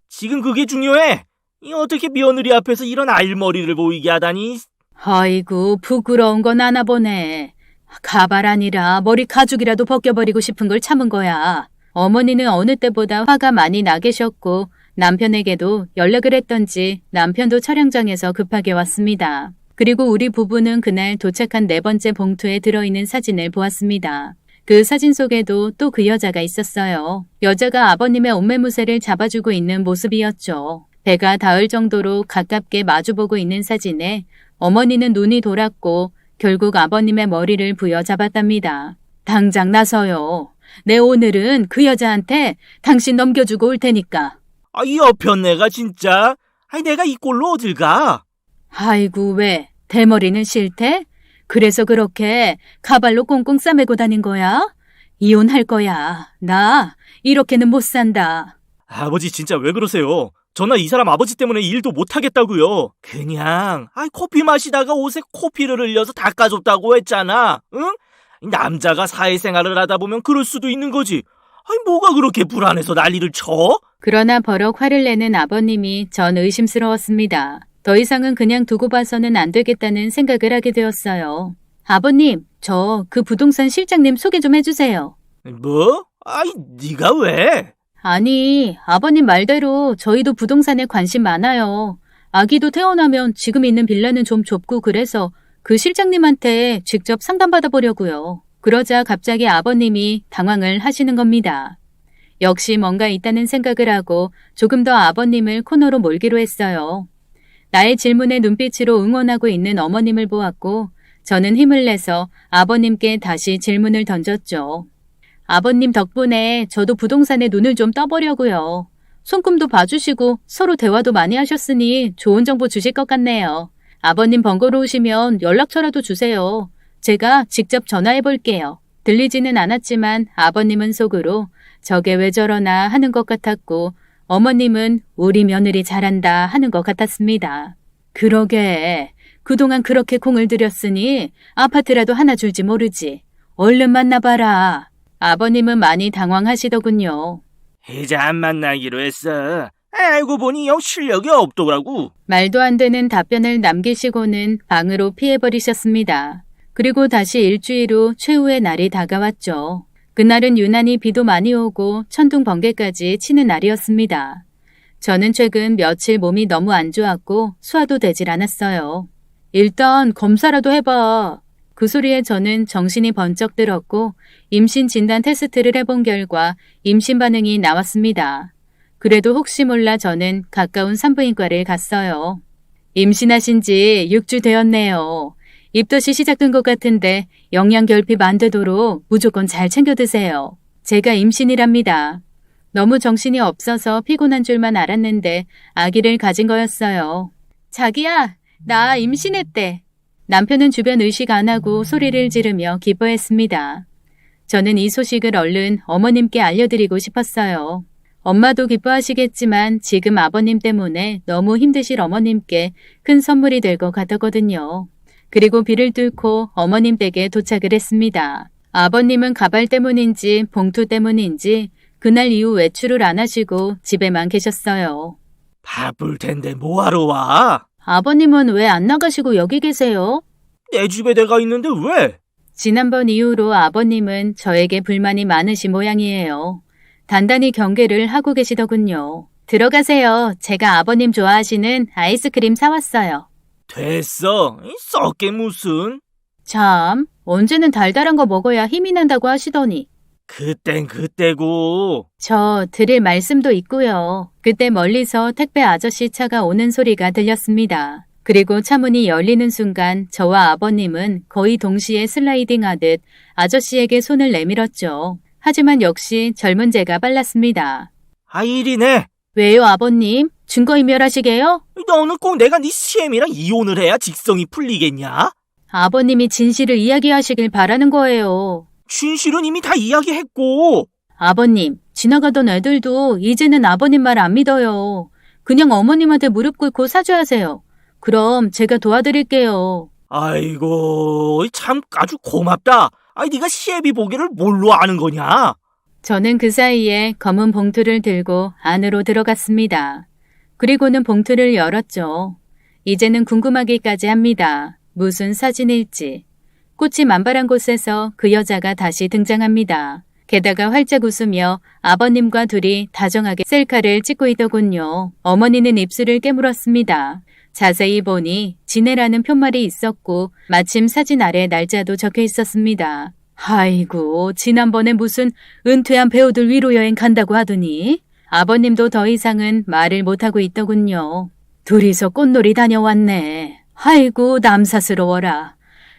지금 그게 중요해. 이 어떻게 며느리 앞에서 이런 알머리를 보이게 하다니. 아이고, 부끄러운 건 아나 보네. 가발 아니라 머리 가죽이라도 벗겨버리고 싶은 걸 참은 거야. 어머니는 어느 때보다 화가 많이 나 계셨고 남편에게도 연락을 했던지 남편도 촬영장에서 급하게 왔습니다. 그리고 우리 부부는 그날 도착한 4번째 봉투에 들어있는 사진을 보았습니다. 그 사진 속에도 또 그 여자가 있었어요. 여자가 아버님의 옷매무새를 잡아주고 있는 모습이었죠. 배가 닿을 정도로 가깝게 마주보고 있는 사진에 어머니는 눈이 돌았고 결국 아버님의 머리를 부여잡았답니다. 당장 나서요. 내 오늘은 그 여자한테 당신 넘겨주고 올 테니까. 이 여편네가 진짜. 내가 이 꼴로 어딜 가? 아이고 왜? 대머리는 싫대? 그래서 그렇게 가발로 꽁꽁 싸매고 다닌 거야? 이혼할 거야. 나 이렇게는 못 산다. 아버지 진짜 왜 그러세요? 저나 이 사람 아버지 때문에 일도 못하겠다고요. 그냥 커피 마시다가 옷에 코피를 흘려서 닦아줬다고 했잖아. 응? 남자가 사회생활을 하다 보면 그럴 수도 있는 거지. 뭐가 그렇게 불안해서 난리를 쳐? 그러나 버럭 화를 내는 아버님이 전 의심스러웠습니다. 더 이상은 그냥 두고 봐서는 안 되겠다는 생각을 하게 되었어요. 아버님, 저 그 부동산 실장님 소개 좀 해주세요. 뭐? 네가 왜? 아니, 아버님 말대로 저희도 부동산에 관심 많아요. 아기도 태어나면 지금 있는 빌라는 좀 좁고 그래서 그 실장님한테 직접 상담받아 보려고요. 그러자 갑자기 아버님이 당황을 하시는 겁니다. 역시 뭔가 있다는 생각을 하고 조금 더 아버님을 코너로 몰기로 했어요. 나의 질문에 눈빛으로 응원하고 있는 어머님을 보았고 저는 힘을 내서 아버님께 다시 질문을 던졌죠. 아버님 덕분에 저도 부동산에 눈을 좀 떠보려고요. 손금도 봐주시고 서로 대화도 많이 하셨으니 좋은 정보 주실 것 같네요. 아버님 번거로우시면 연락처라도 주세요. 제가 직접 전화해 볼게요. 들리지는 않았지만 아버님은 속으로 저게 왜 저러나 하는 것 같았고 어머님은 우리 며느리 잘한다 하는 것 같았습니다. 그러게 그동안 그렇게 공을 들였으니 아파트라도 하나 줄지 모르지. 얼른 만나봐라. 아버님은 많이 당황하시더군요. 이제 안 만나기로 했어. 알고 보니 영 실력이 없더라고. 말도 안 되는 답변을 남기시고는 방으로 피해버리셨습니다. 그리고 다시 일주일 후 최후의 날이 다가왔죠. 그날은 유난히 비도 많이 오고 천둥 번개까지 치는 날이었습니다. 저는 최근 며칠 몸이 너무 안 좋았고 소화도 되질 않았어요. 일단 검사라도 해봐. 그 소리에 저는 정신이 번쩍 들었고 임신 진단 테스트를 해본 결과 임신 반응이 나왔습니다. 그래도 혹시 몰라 저는 가까운 산부인과를 갔어요. 임신하신 지 6주 되었네요. 입덧이 시작된 것 같은데 영양 결핍 안 되도록 무조건 잘 챙겨 드세요. 제가 임신이랍니다. 너무 정신이 없어서 피곤한 줄만 알았는데 아기를 가진 거였어요. 자기야, 나 임신했대. 남편은 주변 의식 안 하고 소리를 지르며 기뻐했습니다. 저는 이 소식을 얼른 어머님께 알려드리고 싶었어요. 엄마도 기뻐하시겠지만 지금 아버님 때문에 너무 힘드실 어머님께 큰 선물이 될 것 같았거든요. 그리고 비를 뚫고 어머님 댁에 도착을 했습니다. 아버님은 가발 때문인지 봉투 때문인지 그날 이후 외출을 안 하시고 집에만 계셨어요. 바쁠 텐데 뭐하러 와? 아버님은 왜 안 나가시고 여기 계세요? 내 집에 내가 있는데 왜? 지난번 이후로 아버님은 저에게 불만이 많으신 모양이에요. 단단히 경계를 하고 계시더군요. 들어가세요. 제가 아버님 좋아하시는 아이스크림 사왔어요. 됐어. 썩게 무슨. 참, 언제는 달달한 거 먹어야 힘이 난다고 하시더니. 그땐 그때고. 저 드릴 말씀도 있고요. 그때 멀리서 택배 아저씨 차가 오는 소리가 들렸습니다. 그리고 차 문이 열리는 순간 저와 아버님은 거의 동시에 슬라이딩하듯 아저씨에게 손을 내밀었죠. 하지만 역시 젊은 제가 빨랐습니다. 이리네. 왜요, 아버님? 증거인멸하시게요? 너는 꼭 내가 네 시엠이랑 이혼을 해야 직성이 풀리겠냐? 아버님이 진실을 이야기하시길 바라는 거예요. 진실은 이미 다 이야기했고. 아버님, 지나가던 애들도 이제는 아버님 말 안 믿어요. 그냥 어머님한테 무릎 꿇고 사죄하세요. 그럼 제가 도와드릴게요. 아이고, 참 아주 고맙다. 아니, 네가 시애비 보기를 뭘로 아는 거냐? 저는 그 사이에 검은 봉투를 들고 안으로 들어갔습니다. 그리고는 봉투를 열었죠. 이제는 궁금하기까지 합니다. 무슨 사진일지. 꽃이 만발한 곳에서 그 여자가 다시 등장합니다. 게다가 활짝 웃으며 아버님과 둘이 다정하게 셀카를 찍고 있더군요. 어머니는 입술을 깨물었습니다. 자세히 보니 지네라는 편말이 있었고 마침 사진 아래 날짜도 적혀 있었습니다. 아이고, 지난번에 무슨 은퇴한 배우들 위로 여행 간다고 하더니 아버님도 더 이상은 말을 못하고 있더군요. 둘이서 꽃놀이 다녀왔네. 아이고, 남사스러워라.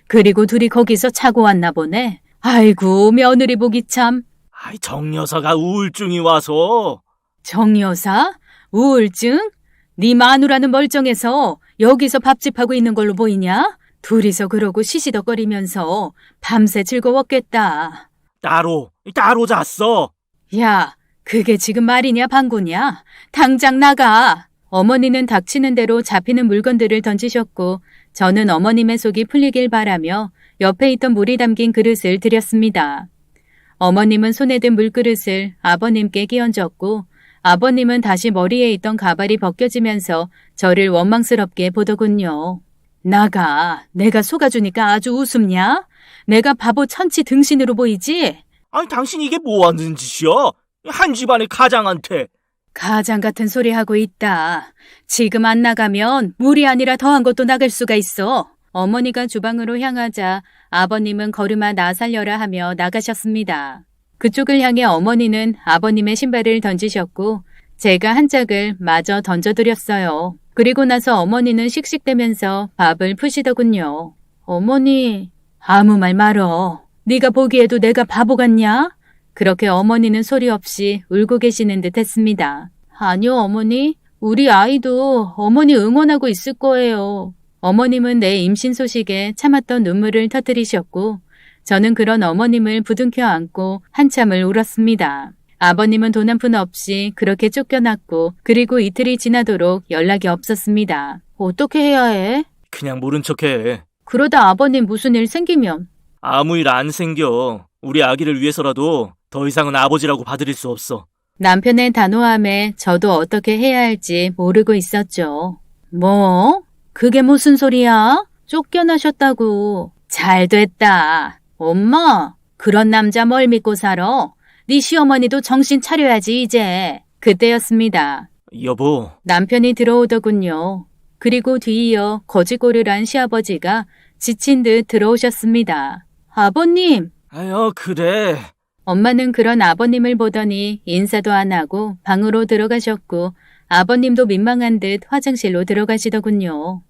그리고 둘이 거기서 차고 왔나 보네. 아이고, 며느리 보기 참. 아이, 정 여사가 우울증이 와서. 정 여사? 우울증? 네 마누라는 멀쩡해서 여기서 밥집하고 있는 걸로 보이냐? 둘이서 그러고 시시덕거리면서 밤새 즐거웠겠다. 따로 잤어. 야, 그게 지금 말이냐 방구냐? 당장 나가. 어머니는 닥치는 대로 잡히는 물건들을 던지셨고 저는 어머님의 속이 풀리길 바라며 옆에 있던 물이 담긴 그릇을 드렸습니다. 어머님은 손에 든 물그릇을 아버님께 끼얹었고 아버님은 다시 머리에 있던 가발이 벗겨지면서 저를 원망스럽게 보더군요. 나가. 내가 속아주니까 아주 우습냐? 내가 바보 천치 등신으로 보이지? 아니, 당신 이게 뭐 하는 짓이야? 한 집안의 가장한테. 가장 같은 소리 하고 있다. 지금 안 나가면 물이 아니라 더한 것도 나갈 수가 있어. 어머니가 주방으로 향하자 아버님은 걸음아 나 살려라 하며 나가셨습니다. 그쪽을 향해 어머니는 아버님의 신발을 던지셨고 제가 한 짝을 마저 던져드렸어요. 그리고 나서 어머니는 씩씩대면서 밥을 푸시더군요. 어머니, 아무 말 말어. 네가 보기에도 내가 바보 같냐? 그렇게 어머니는 소리 없이 울고 계시는 듯 했습니다. 아니요, 어머니. 우리 아이도 어머니 응원하고 있을 거예요. 어머님은 내 임신 소식에 참았던 눈물을 터뜨리셨고 저는 그런 어머님을 부둥켜 안고 한참을 울었습니다. 아버님은 돈 한 푼 없이 그렇게 쫓겨났고 그리고 이틀이 지나도록 연락이 없었습니다. 어떻게 해야 해? 그냥 모른 척해. 그러다 아버님 무슨 일 생기면? 아무 일 안 생겨. 우리 아기를 위해서라도 더 이상은 아버지라고 봐드릴 수 없어. 남편의 단호함에 저도 어떻게 해야 할지 모르고 있었죠. 뭐? 그게 무슨 소리야? 쫓겨나셨다고. 잘 됐다. 엄마, 그런 남자 뭘 믿고 살아? 네 시어머니도 정신 차려야지 이제. 그때였습니다. 여보. 남편이 들어오더군요. 그리고 뒤이어 거지꼬르란 시아버지가 지친 듯 들어오셨습니다. 아버님! 아유, 그래. 엄마는 그런 아버님을 보더니 인사도 안 하고 방으로 들어가셨고 아버님도 민망한 듯 화장실로 들어가시더군요.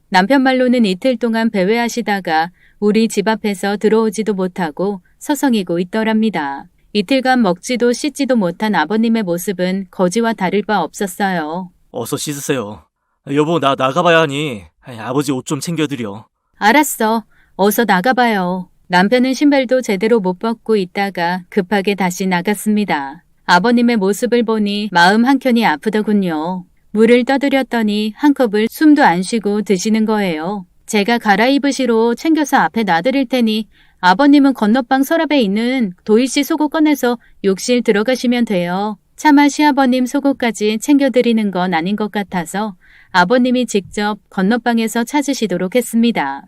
남편 말로는 이틀 동안 배회하시다가 우리 집 앞에서 들어오지도 못하고 서성이고 있더랍니다. 이틀간 먹지도 씻지도 못한 아버님의 모습은 거지와 다를 바 없었어요. 어서 씻으세요. 여보, 나 나가봐야 하니 아버지 옷 좀 챙겨드려. 알았어. 어서 나가봐요. 남편은 신발도 제대로 못 벗고 있다가 급하게 다시 나갔습니다. 아버님의 모습을 보니 마음 한켠이 아프더군요. 물을 떠드렸더니 한 컵을 숨도 안 쉬고 드시는 거예요. 제가 갈아입으시러 챙겨서 앞에 놔드릴 테니 아버님은 건너방 서랍에 있는 도희씨 속옷 꺼내서 욕실 들어가시면 돼요. 차마 시아버님 속옷까지 챙겨드리는 건 아닌 것 같아서 아버님이 직접 건너방에서 찾으시도록 했습니다.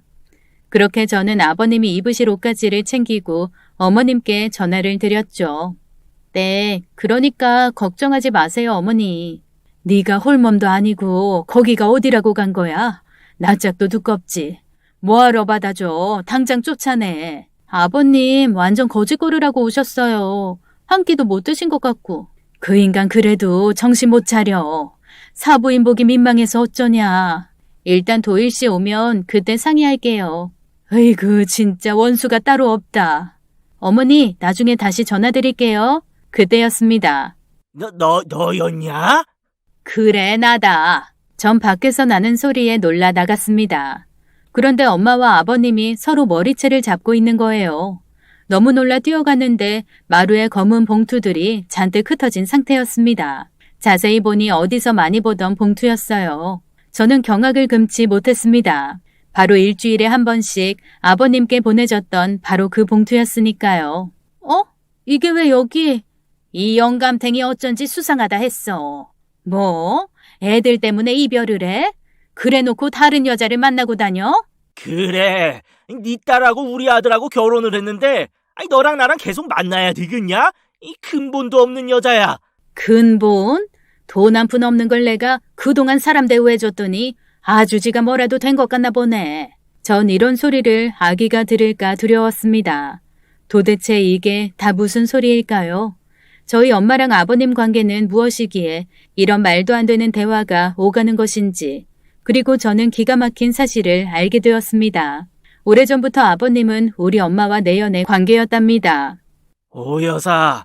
그렇게 저는 아버님이 입으실 옷가지를 챙기고 어머님께 전화를 드렸죠. 네, 그러니까 걱정하지 마세요, 어머니. 네가 홀몸도 아니고 거기가 어디라고 간 거야? 낯짝도 두껍지. 뭐하러 받아줘. 당장 쫓아내. 아버님 완전 거지꼬르라고 오셨어요. 한 끼도 못 드신 것 같고. 그 인간 그래도 정신 못 차려. 사부인 보기 민망해서 어쩌냐. 일단 도일씨 오면 그때 상의할게요. 으이구 진짜 원수가 따로 없다. 어머니 나중에 다시 전화드릴게요. 그때였습니다. 너였냐? 그래 나다. 전 밖에서 나는 소리에 놀라 나갔습니다. 그런데 엄마와 아버님이 서로 머리채를 잡고 있는 거예요. 너무 놀라 뛰어가는데 마루에 검은 봉투들이 잔뜩 흩어진 상태였습니다. 자세히 보니 어디서 많이 보던 봉투였어요. 저는 경악을 금치 못했습니다. 바로 일주일에 한 번씩 아버님께 보내줬던 바로 그 봉투였으니까요. 이게 왜 여기? 이 영감탱이 어쩐지 수상하다 했어. 뭐? 애들 때문에 이별을 해? 그래놓고 다른 여자를 만나고 다녀? 그래, 네 딸하고 우리 아들하고 결혼을 했는데 너랑 나랑 계속 만나야 되겠냐? 이 근본도 없는 여자야. 근본? 돈 한 푼 없는 걸 내가 그동안 사람 대우해줬더니 아주 지가 뭐라도 된 것 같나 보네. 전 이런 소리를 아기가 들을까 두려웠습니다. 도대체 이게 다 무슨 소리일까요? 저희 엄마랑 아버님 관계는 무엇이기에 이런 말도 안 되는 대화가 오가는 것인지, 그리고 저는 기가 막힌 사실을 알게 되었습니다. 오래전부터 아버님은 우리 엄마와 내연의 관계였답니다. 오 여사,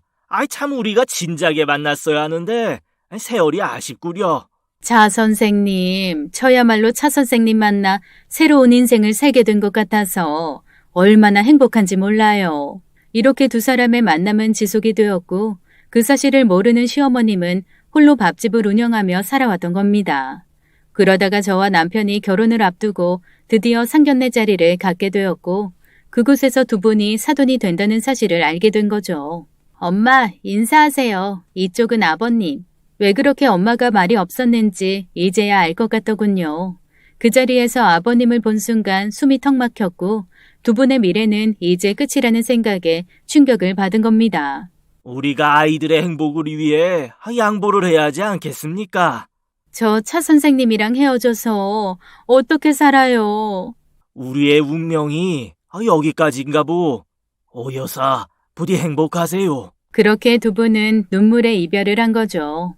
참 우리가 진작에 만났어야 하는데 세월이 아쉽구려. 차 선생님, 저야말로 차 선생님 만나 새로운 인생을 살게 된 것 같아서 얼마나 행복한지 몰라요. 이렇게 두 사람의 만남은 지속이 되었고 그 사실을 모르는 시어머님은 홀로 밥집을 운영하며 살아왔던 겁니다. 그러다가 저와 남편이 결혼을 앞두고 드디어 상견례 자리를 갖게 되었고 그곳에서 두 분이 사돈이 된다는 사실을 알게 된 거죠. 엄마, 인사하세요. 이쪽은 아버님. 왜 그렇게 엄마가 말이 없었는지 이제야 알 것 같더군요. 그 자리에서 아버님을 본 순간 숨이 턱 막혔고 두 분의 미래는 이제 끝이라는 생각에 충격을 받은 겁니다. 우리가 아이들의 행복을 위해 양보를 해야 하지 않겠습니까? 저 차 선생님이랑 헤어져서 어떻게 살아요? 우리의 운명이 여기까지인가 보. 오 여사, 부디 행복하세요. 그렇게 두 분은 눈물의 이별을 한 거죠.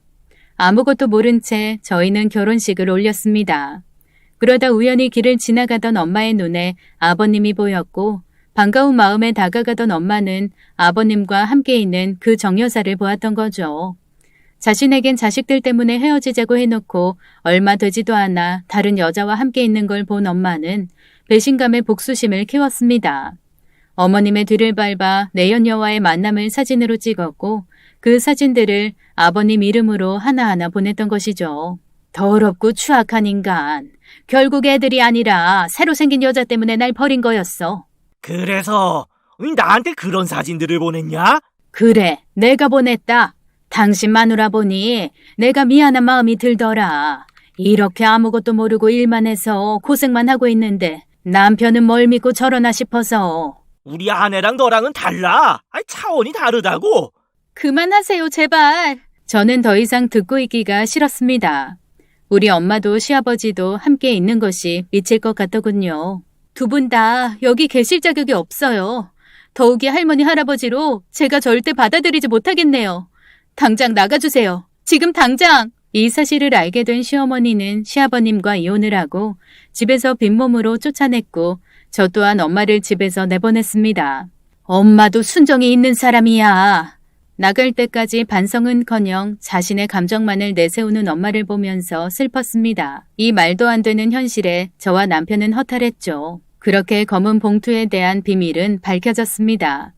아무것도 모른 채 저희는 결혼식을 올렸습니다. 그러다 우연히 길을 지나가던 엄마의 눈에 아버님이 보였고 반가운 마음에 다가가던 엄마는 아버님과 함께 있는 그 정여사를 보았던 거죠. 자신에겐 자식들 때문에 헤어지자고 해놓고 얼마 되지도 않아 다른 여자와 함께 있는 걸 본 엄마는 배신감에 복수심을 키웠습니다. 어머님의 뒤를 밟아 내연녀와의 만남을 사진으로 찍었고 그 사진들을 아버님 이름으로 하나하나 보냈던 것이죠. 더럽고 추악한 인간. 결국 애들이 아니라 새로 생긴 여자 때문에 날 버린 거였어. 그래서 나한테 그런 사진들을 보냈냐? 그래, 내가 보냈다. 당신 마누라 보니 내가 미안한 마음이 들더라. 이렇게 아무것도 모르고 일만 해서 고생만 하고 있는데 남편은 뭘 믿고 저러나 싶어서. 우리 아내랑 너랑은 달라. 차원이 다르다고. 그만하세요, 제발. 저는 더 이상 듣고 있기가 싫었습니다. 우리 엄마도 시아버지도 함께 있는 것이 미칠 것 같더군요. 두 분 다 여기 계실 자격이 없어요. 더욱이 할머니 할아버지로 제가 절대 받아들이지 못하겠네요. 당장 나가주세요. 지금 당장! 이 사실을 알게 된 시어머니는 시아버님과 이혼을 하고 집에서 빈몸으로 쫓아냈고 저 또한 엄마를 집에서 내보냈습니다. 엄마도 순정이 있는 사람이야. 나갈 때까지 반성은커녕 자신의 감정만을 내세우는 엄마를 보면서 슬펐습니다. 이 말도 안 되는 현실에 저와 남편은 허탈했죠. 그렇게 검은 봉투에 대한 비밀은 밝혀졌습니다.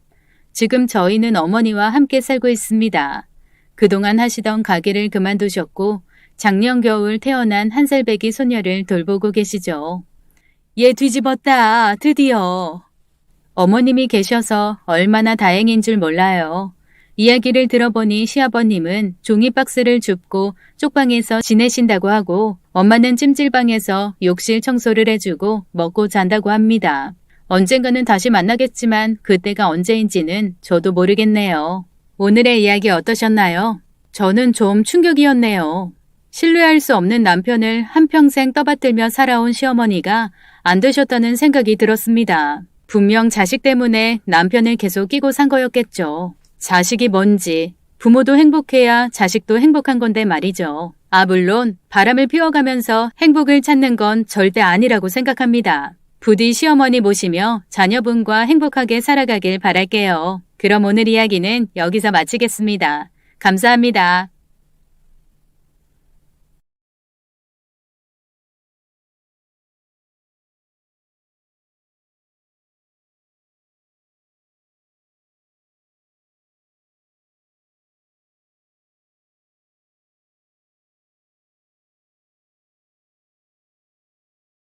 지금 저희는 어머니와 함께 살고 있습니다. 그동안 하시던 가게를 그만두셨고 작년 겨울 태어난 한 살배기 소녀를 돌보고 계시죠. 얘 뒤집었다, 드디어. 어머님이 계셔서 얼마나 다행인 줄 몰라요. 이야기를 들어보니 시아버님은 종이박스를 줍고 쪽방에서 지내신다고 하고 엄마는 찜질방에서 욕실 청소를 해주고 먹고 잔다고 합니다. 언젠가는 다시 만나겠지만 그때가 언제인지는 저도 모르겠네요. 오늘의 이야기 어떠셨나요? 저는 좀 충격이었네요. 신뢰할 수 없는 남편을 한평생 떠받들며 살아온 시어머니가 안 되셨다는 생각이 들었습니다. 분명 자식 때문에 남편을 계속 끼고 산 거였겠죠. 자식이 뭔지, 부모도 행복해야 자식도 행복한 건데 말이죠. 물론 바람을 피워가면서 행복을 찾는 건 절대 아니라고 생각합니다. 부디 시어머니 모시며 자녀분과 행복하게 살아가길 바랄게요. 그럼 오늘 이야기는 여기서 마치겠습니다. 감사합니다.